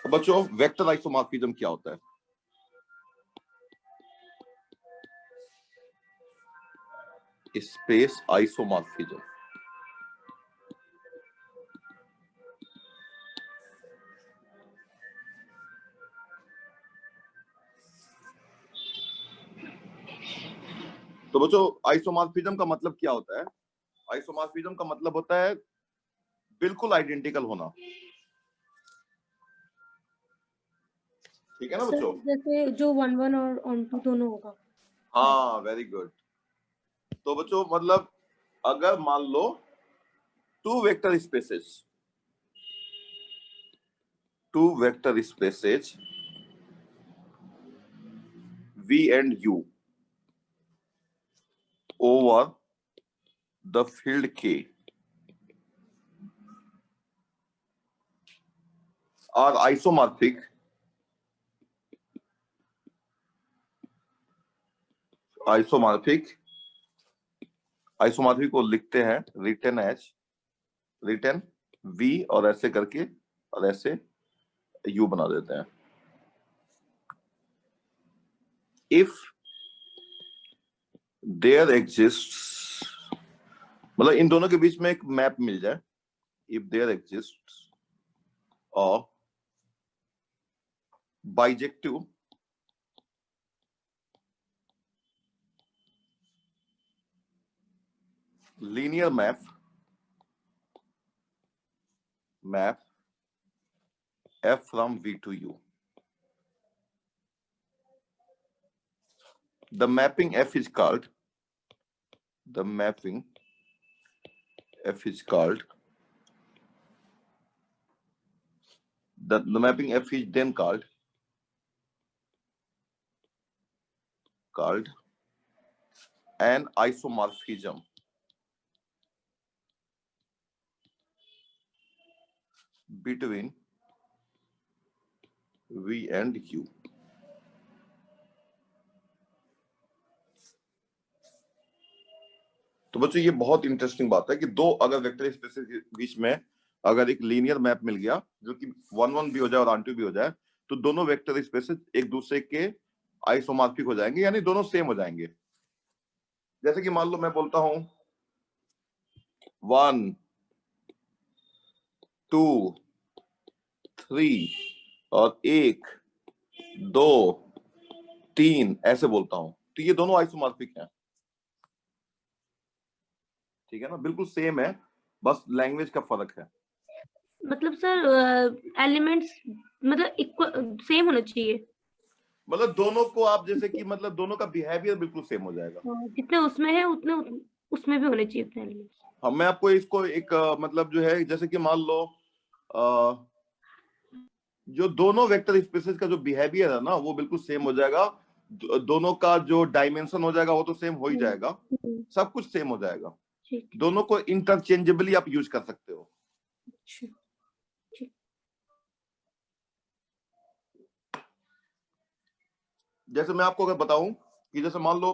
तो बच्चों, वेक्टर आइसोमॉर्फिज्म क्या होता है? Space isomorphism. तो बच्चों, आइसोमॉर्फिज्म का मतलब क्या होता है? आइसोमॉर्फिज्म का मतलब होता है बिल्कुल आइडेंटिकल होना। ठीक है ना बच्चों? जैसे जो 1 1 और ऑन 2 दोनों होगा। हाँ, वेरी गुड। तो बच्चों, मतलब अगर मान लो 2 vector spaces V and U over the field K are isomorphic को लिखते हैं रिटन V और ऐसे करके और ऐसे U बना देते हैं। If there exists, मतलब इन दोनों के बीच में एक मैप मिल जाए, if there exists a bijective linear map f from V to U. The mapping f is called the mapping f is then called an isomorphism between V and U. तो बच्चों, ये बहुत इंटरेस्टिंग बात है कि दो अगर वेक्टर स्पेसेस के बीच में अगर एक लीनियर मैप मिल गया जो कि 1 1 भी हो जाए और ऑन 2 भी हो जाए, तो दोनों वेक्टर स्पेसेस एक दूसरे के आइसोमॉर्फिक हो जाएंगे, यानी दोनों सेम हो जाएंगे। जैसे कि मान लो मैं बोलता हूं 1 2 3 और 1 2 3 ऐसे बोलता हूं, तो ये दोनों आइसोमॉर्फिक हैं। ठीक है ना, बिल्कुल सेम है, बस लैंग्वेज का फर्क है। मतलब सर एलिमेंट्स मतलब इक्वल सेम होना चाहिए। मतलब दोनों को आप जैसे कि मतलब दोनों का बिहेवियर बिल्कुल सेम हो जाएगा। जितने उसमें है उतने उसमें भी होने चाहिए उतने एलिमेंट्स। हाँ, मैं आपको इसको एक मतलब जो है जैसे कि मान लो अ, जो दोनों वेक्टर स्पेसेस का जो बिहेवियर है ना वो बिल्कुल सेम हो जाएगा। दोनों का जो डायमेंशन हो जाएगा वो तो सेम हो ही जाएगा, सब कुछ सेम हो जाएगा। ठीक। दोनों को इंटरचेंजेबली आप यूज कर सकते हो। अच्छा, ठीक। जैसे मैं आपको अगर बताऊं कि जैसे मान लो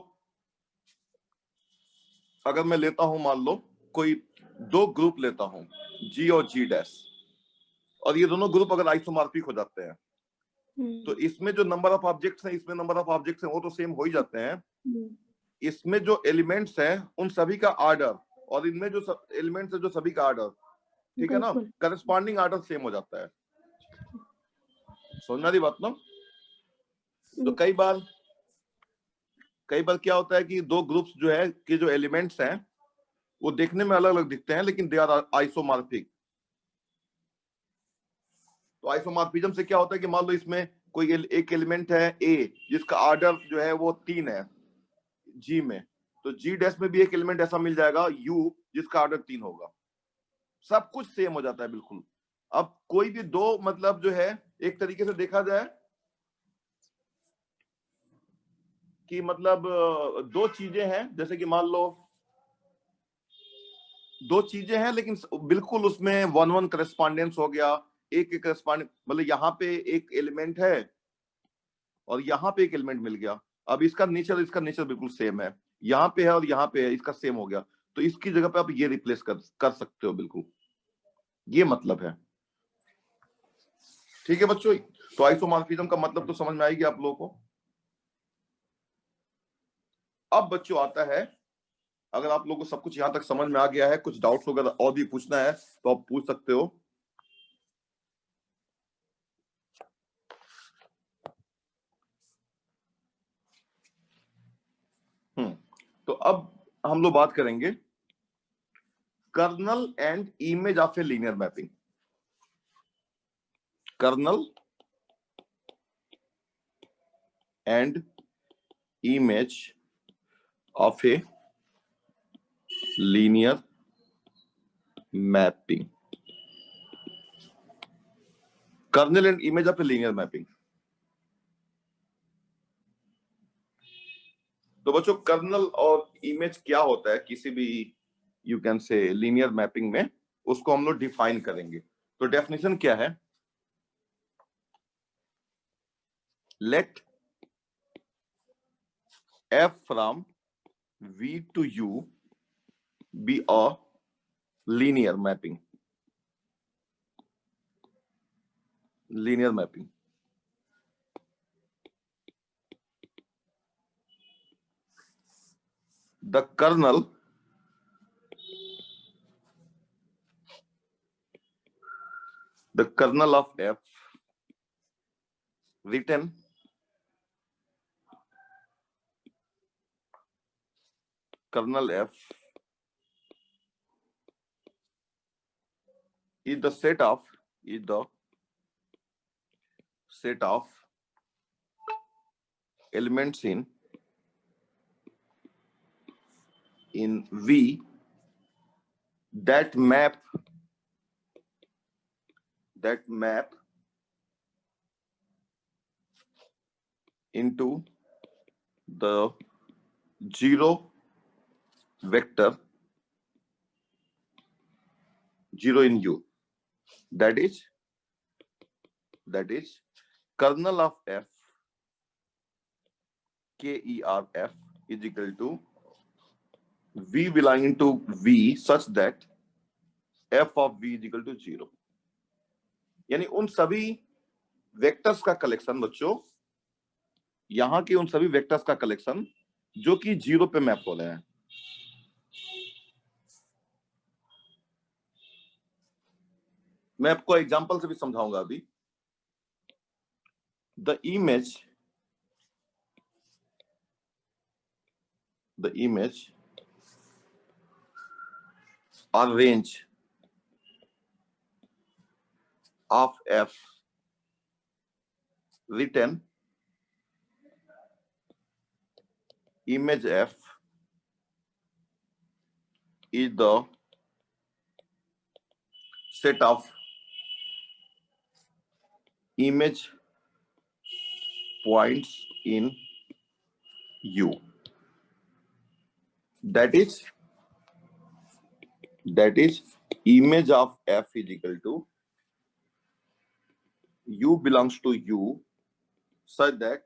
अगर मैं लेता हूं, मान लो कोई दो ग्रुप लेता हूं, जी और जी डैश, और ये दोनों ग्रुप अगर आइसोमॉर्फिक हो जाते हैं तो इसमें जो नंबर ऑफ ऑब्जेक्ट्स हैं, इसमें नंबर ऑफ ऑब्जेक्ट्स हैं, वो तो सेम हो ही जाते हैं। इसमें जो एलिमेंट्स हैं उन सभी का आर्डर और इनमें जो एलिमेंट्स है जो सभी का आर्डर, ठीक है ना, करस्पॉन्डिंग आर्डर सेम हो जाता है। समझ आ रही बात ना? तो कई बार क्या होता है कि दो ग्रुप्स जो है कि जो एलिमेंट्स हैं वो देखने में अलग अलग दिखते हैं लेकिन दे आर आइसोमॉर्फिक। तो आइसोमॉर्फिज्म से क्या होता है कि मान लो इसमें कोई एक एलिमेंट है ए जिसका आर्डर जो है वो 3 है जी में, तो जी डैश में भी एक एलिमेंट ऐसा मिल जाएगा यू जिसका आर्डर 3 होगा। सब कुछ सेम हो जाता है बिल्कुल। अब कोई भी दो मतलब जो है एक तरीके से देखा जाए कि मतलब दो चीजें हैं, जैसे कि मान लो दो चीजें हैं लेकिन बिल्कुल उसमें वन वन करस्पॉन्डेंस हो गया, एक एक करस्पॉन्डेंस, मतलब यहाँ पे एक एलिमेंट है और यहाँ पे एक एलिमेंट मिल गया। अब इसका नेचर बिल्कुल सेम है, यहाँ पे है और यहाँ पे है, इसका सेम हो गया, तो इसकी जगह पे आप ये रिप्लेस कर सकते हो बिल्कुल, ये मतलब है। ठीक है बच्चों, तो आइसोमॉर्फिज्म का मतलब तो समझ में आएगी आप लोगों को। अब बच्चों आता है, अगर आप लोगों को सब कुछ यहां तक समझ में आ गया है, कुछ डाउट्स वगैरह और भी पूछना है तो आप पूछ सकते हो। तो अब हम लोग बात करेंगे kernel and image of a linear mapping. Kernel and image of a linear mapping. Kernel and image of a linear mapping. तो बच्चों कर्नल और इमेज क्या होता है किसी भी यू कैन से लीनियर मैपिंग में, उसको हम लोग डिफाइन करेंगे। तो डेफिनेशन क्या है? Let f from v to u be a linear mapping. Linear mapping. The kernel of f written kernel f is the set of elements in V that map into the zero vector 0 in U. That is kernel of f KERF is equal to V belonging to V such that f of V is equal to 0। यानी उन सभी वेक्टर्स का कलेक्शन बच्चों, यहां के उन सभी वेक्टर्स का कलेक्शन जो कि 0 पे मैप हो रहे हैं। मैं आपको एग्जांपल से भी समझाऊंगा अभी। The image or range of f written image f is the set of image points in U. That is image of f is equal to U belongs to U such that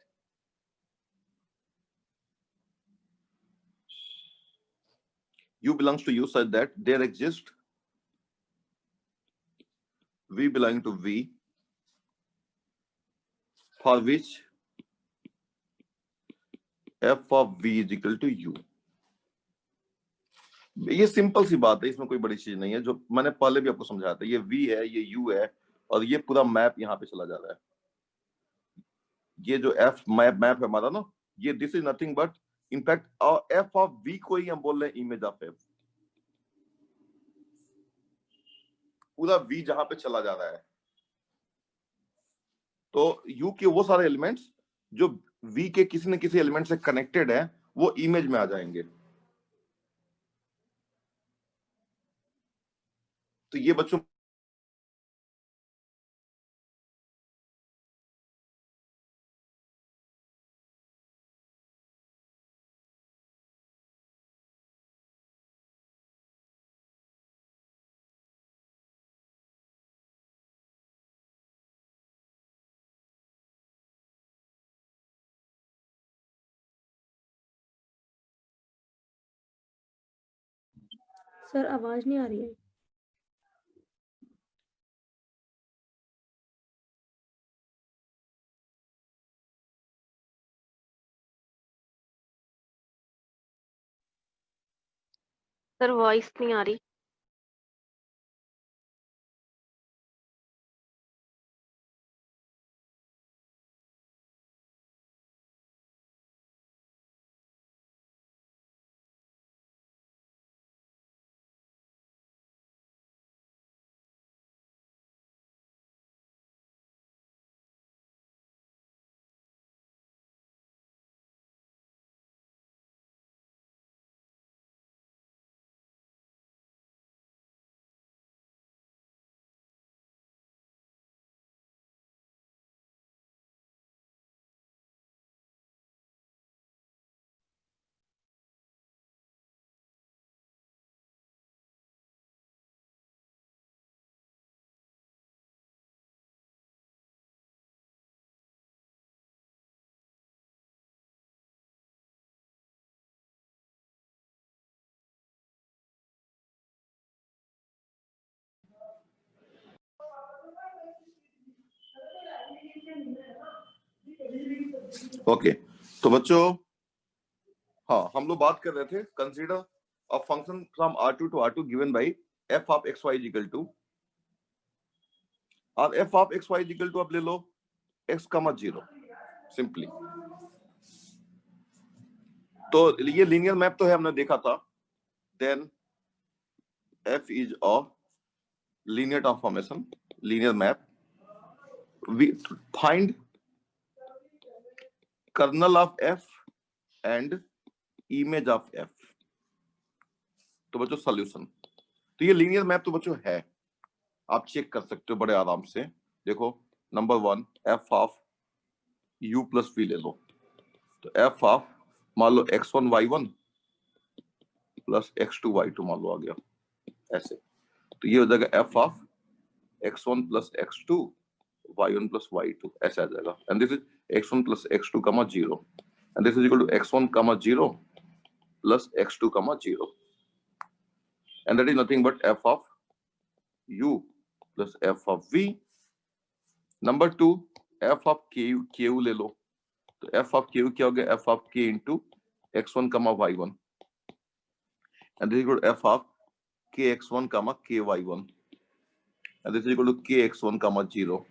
there exists V belonging to V for which f of V is equal to U. ये सिंपल सी बात है, इसमें कोई बड़ी चीज नहीं है, जो मैंने पहले भी आपको समझाया था। ये V है, ये U है, और ये पूरा मैप यहाँ पे चला जा रहा है। ये जो f मैप है हमारा ना, ये this is nothing but in fact f of V को ही हम बोल रहे हैं इमेज ऑफ f। पूरा V जहां पे चला जा रहा है, तो U के वो सारे एलिमेंट्स जो V के किसी न किसी एलिमेंट से कनेक्टेड है, वो इमेज में आ जाएंगे। तो ये बच्चों सर आवाज नहीं आ रही है। सर वॉइस नहीं आ रही। ओके। तो बच्चों, हाँ, हम लोग बात कर रहे थे consider a function from R2 to R2 given by f of xy is equal to, और f of xy is equal to आप ले लो x, 0 सिंपली। तो ये लीनियर मैप तो है, हमने देखा था। Then f is a linear transformation, linear map. We find kernel of f and image of f। तो बच्चों सॉल्यूशन, तो ये लीनियर मैप तो बच्चों है, आप चेक कर सकते हो बड़े आराम से। देखो, number 1 f of u plus v ले लो, तो f ऑफ मान लो x1 y1 plus x2 y2 मान लो आ गया ऐसे। तो ये हो जाएगा f of x1 plus x2 y1 plus y2 ऐसे आ जाएगा। And this is x1 plus x2 comma 0, and this is equal to x1 comma 0 plus x2 comma 0, and that is nothing but f of u plus f of v. Number 2 f of ku ले लो, तो f of ku क्या हो गया, f of k into x1 comma y1, and this is equal to f of kx1 comma ky1, and this is equal to kx1 comma 0,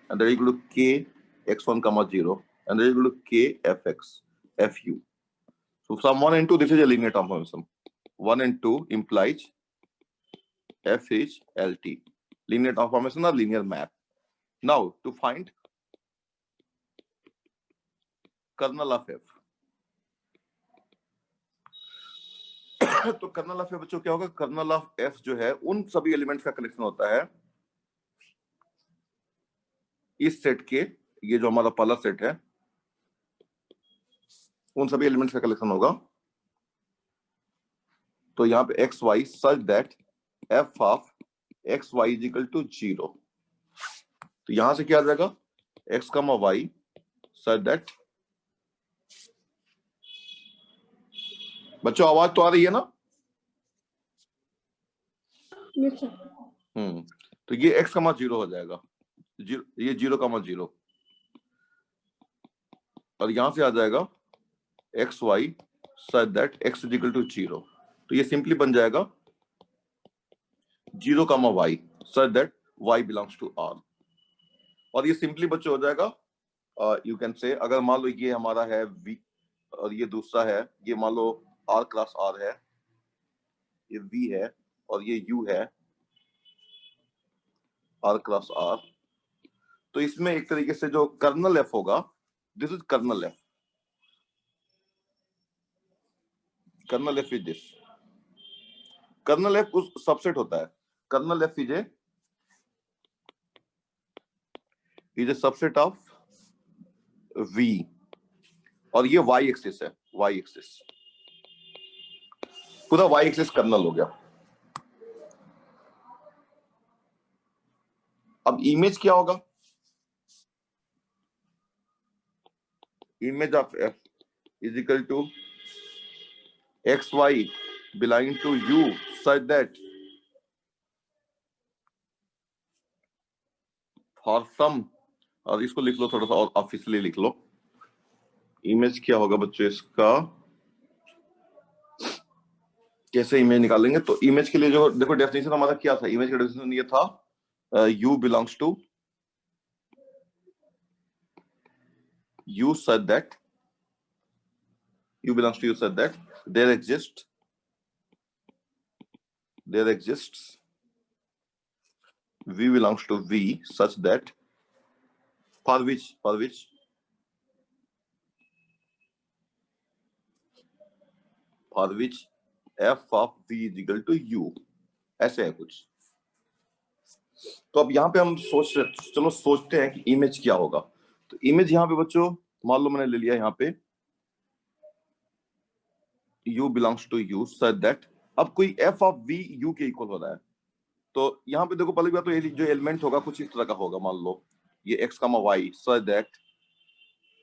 and that is equal to kx1 comma 0, and that is equal to kfx fu. So from 1 and 2 this is a linear transformation. 1 and 2 implies F is LT, linear transformation or linear map. Now to find kernel of F. तो कर्नल ऑफ एफ बच्चों क्या होगा? कर्नल ऑफ एफ जो है उन सभी एलिमेंट्स का कलेक्शन होता है इस सेट के, ये जो हमारा पहला सेट है उन सभी एलिमेंट्स का कलेक्शन होगा। तो यहाँ पे x y such that F of x Y is equal to 0। तो यहां से क्या आ जाएगा? X comma y such that, बच्चों आवाज तो आ रही है ना? Yes sir. तो ये एक्स कमा 0 हो जाएगा, ये 0 कमा 0, और यहां से आ जाएगा x y such that x is equal to 0। तो ये सिंपली बन जाएगा 0 comma y such that y belongs to R. और ये सिंपली बच्चों हो जाएगा, यू कैन से, अगर मान लो ये हमारा है वी और ये दूसरा है, ये मान लो आर क्लास आर है, ये वी है और ये यू है आर क्लास आर। तो इसमें एक तरीके से जो कर्नल एफ होगा, this is kernel f, kernel f is this, kernel f उस सबसेट होता है, kernel f is a subset of v, और ये वाई एक्सिस है, वाई एक्सिस, पूरा वाई एक्सिस कर्नल हो गया। अब इमेज क्या होगा? Image of f is equal to x y belonging to u such that for some, और इसको लिख लो थोड़ा सा और ऑफिशियली लिख लो। इमेज क्या होगा बच्चों इसका? कैसे इमेज निकालेंगे? तो इमेज के लिए जो देखो डेफिनेशन हमारा क्या था, इमेज का डेफिनेशन ये था u belongs to u such that u belongs to u such that there exists v belongs to v such that for which f of v is equal to u, ऐसे है कुछ। तो अब यहाँ पे हम सोचते हैं कि इमेज क्या होगा। तो इमेज यहाँ पे बच्चों मान लो मैंने ले लिया यहाँ पे u belongs to u such that, अब कोई f of v u के इक्वल हो रहा है, तो यहाँ पे देखो पहली बात तो ये जो एलिमेंट होगा कुछ इस तरह का होगा, मान लो ये x comma y such that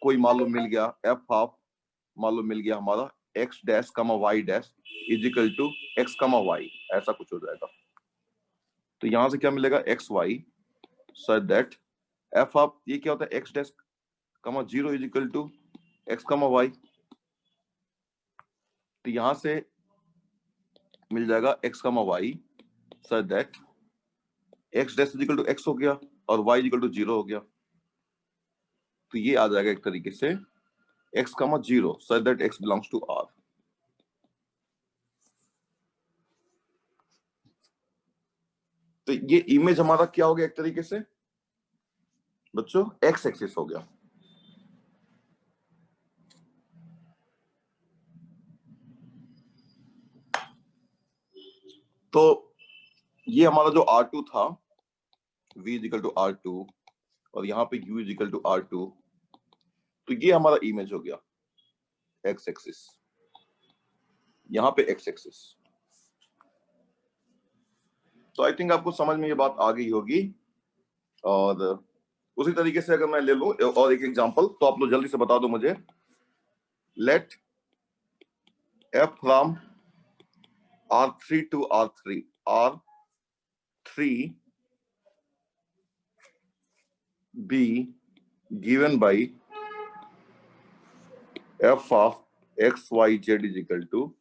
कोई मान लो मिल गया f ऑफ, मान लो मिल गया हमारा x dash comma y dash is equal to x comma y, ऐसा कुछ हो जाएगा। तो यहां से क्या मिलेगा? X y such that F of, ये क्या होता है? X dash comma 0 is equal to x comma y. तो यहां से मिल जाएगा x comma y such that x dash is equal to x हो गया और वाई इज इक्वल टू 0 हो गया। तो ये आ जाएगा एक तरीके से x comma 0 such that x belongs to R. तो ये इमेज हमारा क्या हो गया एक तरीके से बच्चों? एक्स एक्सिस हो गया। तो ये हमारा जो R2 था, V is equal to R2 और यहाँ पे U is equal to R2, तो ये हमारा इमेज हो गया एक्स एक्सिस, यहाँ पे एक्स एक्सिस। तो आई थिंक आपको समझ में ये बात आ गई होगी। और उसी तरीके से अगर मैं ले लूं और एक एग्जांपल, तो आप लोग जल्दी से बता दो मुझे। Let f from R3 to R3 be given by f of x y z is equal to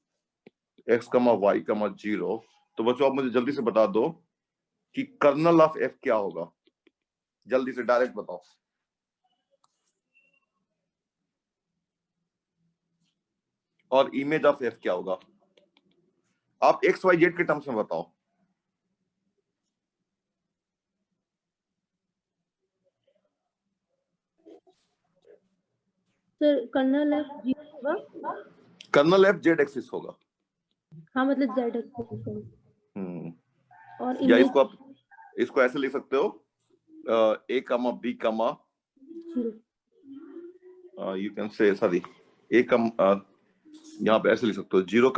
x comma y कमा 0। तो बच्चों आप मुझे जल्दी से बता दो कि कर्नल ऑफ f क्या होगा, जल्दी से डायरेक्ट बताओ। और इमेज ऑफ f क्या होगा? आप x y z के टर्म्स में बताओ। सर कर्नल एफ 0 होगा। कर्नल एफ जेड एक्सिस होगा। हाँ मतलब जेड एक्सिस। और या इमेज इसको आप इसको ऐसे लिख सकते हो, ए कमा B comma, 0। You can say sorry A comma, यहाँ पे ऐसे लिख सकते हो 0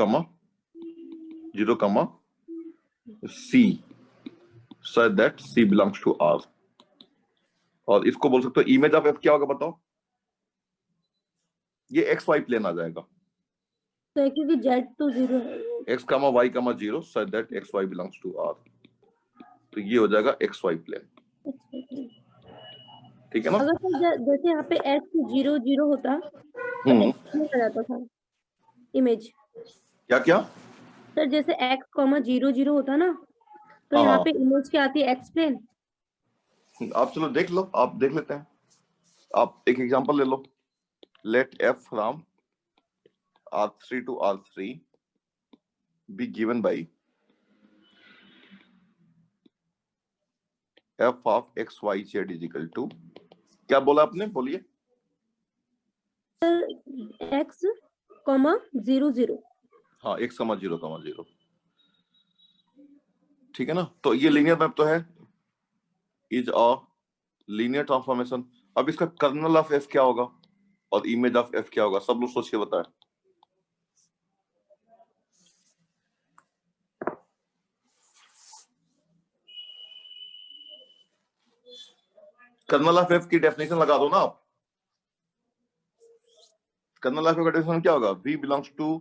comma C, so that C belongs to R. और इसको बोल सकते हो इमेज ऑफ एफ क्या होगा बताओ? ये एक्स वाई प्लेन आ जाएगा। तो क्योंकि जेड तो 0 है। X comma y comma 0 so that x y belongs to R. तो ये हो जाएगा एक्स वाई प्लेन। ठीक है ना? अगर सर जैसे यहाँ पे एक्स 0 0 होता तो हम्म, एक्स आ जाता था इमेज। क्या क्या? सर जैसे x, 0 0 होता ना, तो हाँ यहाँ हाँ, पे इमेज क्या आती है? X plane. आप चलो देख लो, आप देख लेते हैं। आप एक एग्जांपल ले लो। Let F from R3 to R3 be given by f of x y z is equal to, क्या बोला आपने? बोलिए। Sir x, 0 0। हाँ, x कमा 0 ठीक है ना? तो ये लीनियर मैप तो है, इज अ लीनियर ट्रांसफॉर्मेशन। अब इसका कर्नल ऑफ एफ क्या होगा और इमेज ऑफ एफ क्या होगा? सब लोग सोच के बताएं। कर्नल ऑफ एफ की डेफिनेशन लगा दो ना आप। कर्नल ऑफ एफ का डेफिनेशन क्या होगा? v belongs to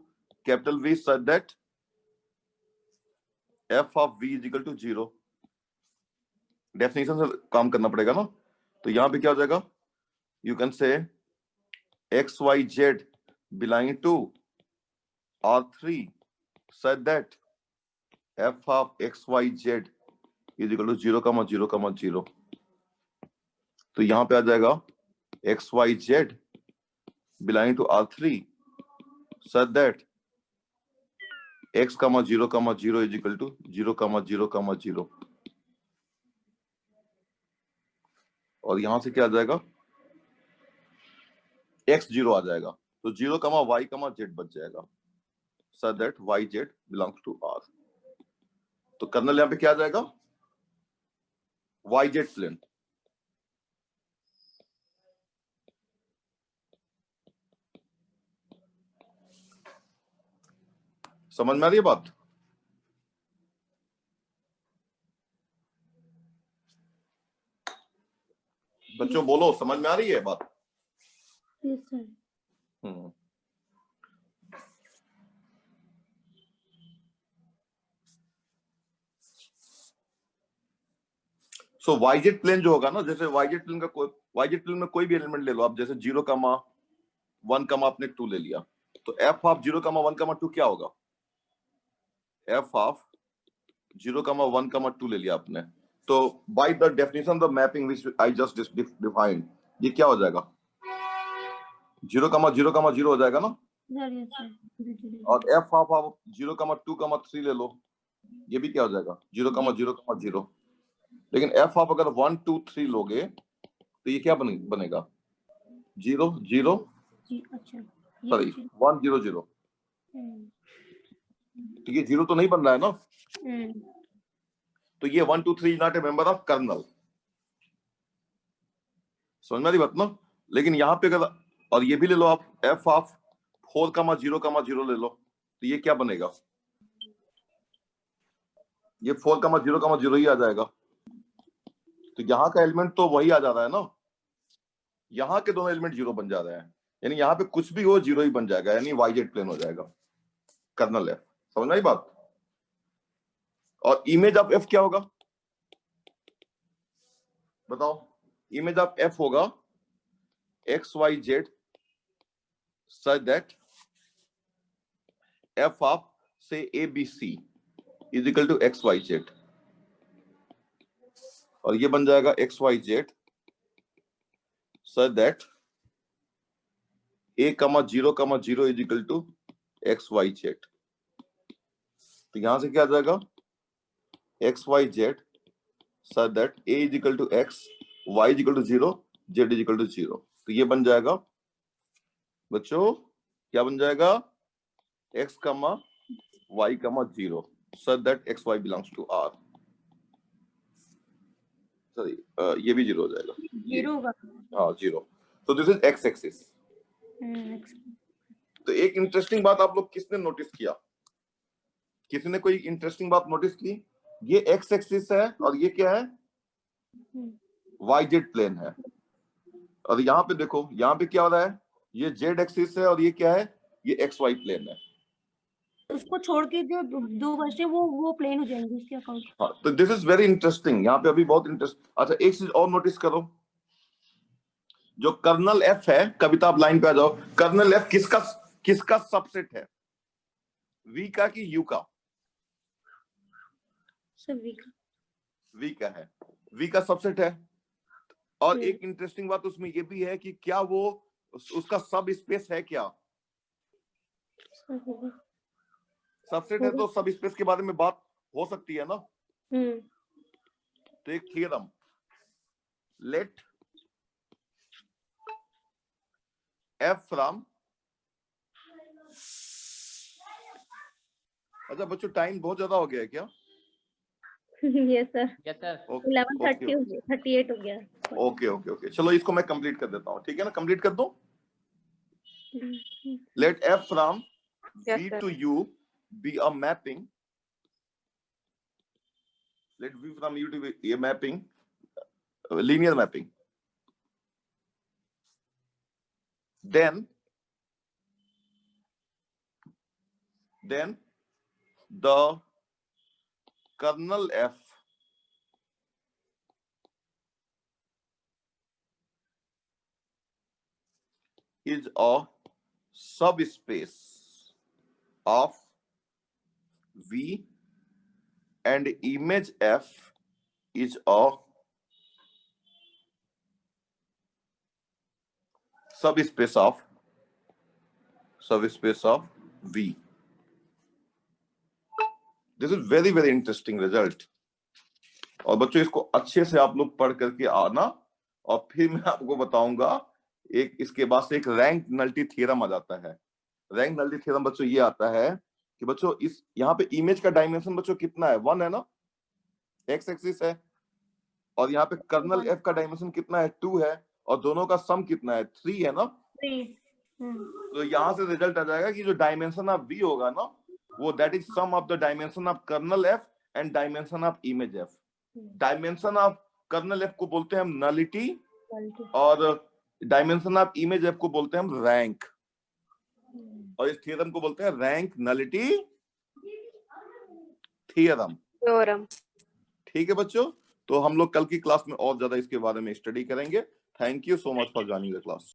capital V such that f of v is equal to 0। Definition से काम करना पड़ेगा ना। तो यहां पे क्या हो जाएगा? You can say x Y z belonging to R3 such that f of x y z is equal to 0, 0, 0। तो यहां पे आ जाएगा x y z belonging to R3 such that x, 0, 0 is equal to 0, 0, 0। और यहां से क्या आ जाएगा? x 0 आ जाएगा, तो 0, y, z बच जाएगा such that y z belongs to R। तो कर्नल यहां पे क्या आ जाएगा? y z plane. समझ में आ रही है बात? बच्चों बोलो, समझ में आ रही है बात? Yes sir. So YZ plane जो होगा ना, जैसे वाईजेड प्लेन का कोई, वाईजेड प्लेन में कोई भी एलिमेंट ले लो आप, जैसे 0, 1, आपने 2 ले लिया, तो एफ ऑफ 0, 1, 2 क्या होगा? एफ ऑफ 0, 1, 2 ले लिया आपने, तो by the definition the mapping which I just defined, ये क्या हो जाएगा? 0, 0, हो जाएगा ना। Sir yes sir. और एफ ऑफ 0, 2, 3 ले लो, ये भी क्या हो जाएगा? 0, 0, 0। लेकिन एफ ऑफ अगर 1, 2, 3 लोगे तो ये क्या बनेगा? 0, 0, अच्छा सॉरी 1, 0, 0। तो ये 0 तो नहीं बन रहा है ना। तो ये 1, 2, 3 not a member of kernel. समझ में आ रही बात ना? लेकिन यहाँ पे अगर, और ये भी ले लो आप, एफ ऑफ 4, 0, 0 ले लो, तो ये क्या बनेगा? ये 4, 0, 0 ही आ जाएगा। तो यहाँ का एलिमेंट तो वही आ जा रहा है ना, यहाँ के दोनों एलिमेंट 0 बन जा रहे हैं, यानी यहाँ पे कुछ भी हो 0 ही बन जाएगा, यानी वाईजेड प्लेन हो जाएगा कर्नल एफ। समझ में आई बात? और इमेज ऑफ एफ क्या होगा बताओ? इमेज ऑफ एफ होगा X Y Z such that F of से A B C is equal to x Y Z. और ये बन जाएगा x Y Z such that A, 0, 0 is equal to x Y Z. तो यहां से क्या आ जाएगा? X Y Z such that A is equal to x, Y is equal to 0, Z is equal to 0। तो ये बन जाएगा बच्चों क्या बन जाएगा? x कमा y कमा 0 such that x y belongs to R. Sorry ये भी 0 हो जाएगा, ये 0 होगा। हाँ 0। तो दिस इज x एक्सिस। तो एक इंटरेस्टिंग बात आप लोग किसने नोटिस किया? किसी ने कोई इंटरेस्टिंग बात नोटिस की? ये x एक्सिस है और ये क्या है? YZ प्लेन है। और यहाँ पे देखो, यहाँ पे क्या हो रहा है? ये Z एक्सिस है और ये क्या है? ये XY प्लेन है। उसको छोड़ के जो दो बचे वो प्लेन हो जाएंगे उसके अकाउंट। हाँ, तो दिस इज वेरी इंटरेस्टिंग। यहाँ पे अभी बहुत इंटरेस्ट। अच्छा एक चीज और नोटिस करो, जो कर्नल F है, कविता आप लाइन पे आ जाओ। कर्नल F किसका किसका सबसेट है? V का कि U का? V का है, V का सबसेट है। और एक इंटरेस्टिंग बात उसमें ये भी है कि क्या वो उसका सब स्पेस है क्या? सबसेट है तो सब स्पेस के बारे में बात हो सकती है ना। तो एक थ्योरम, लेट F फ्रॉम, अच्छा बच्चों टाइम बहुत ज्यादा हो गया है क्या? Yes sir. Yes sir. 11:30 हो गया, 38 हो गया। ओके ओके ओके, चलो इसको मैं कंप्लीट कर देता हूँ, ठीक है ना? कंप्लीट कर दो। Let F from Yes, V sir. to U be a mapping. Let V from U to be a mapping, linear mapping. Then the kernel F is a subspace of V and image F is a subspace of V. This is very very interesting result. और बच्चों इसको अच्छे से आप लोग पढ़ करके आना, और फिर मैं आपको बताऊंगा एक इसके बाद से एक रैंक नलिटी थ्योरम आ जाता है। रैंक नलिटी थ्योरम बच्चों ये आता है कि बच्चों इस यहाँ पे इमेज का डायमेंशन बच्चों कितना है? 1 है ना, x एक्सिस है। और यहाँ पे कर्नल F का डायमेंशन कितना है? 2 है। और दोनों का सम कितना है? 3 है ना। तो यहाँ से रिजल्ट आ जाएगा कि जो डायमेंशन ऑफ V होगा ना, वो that is sum of the dimension of kernel F and dimension of image F। Dimension of kernel F को बोलते हैं हम नलिटी, और डायमेंशन ऑफ इमेज F को बोलते हैं हम रैंक, और इस थ्योरम को बोलते हैं रैंक नलिटी थ्योरम। ठीक है बच्चों, तो हम लोग कल की क्लास में और ज्यादा इसके बारे में स्टडी करेंगे। Thank you so much for joining the class.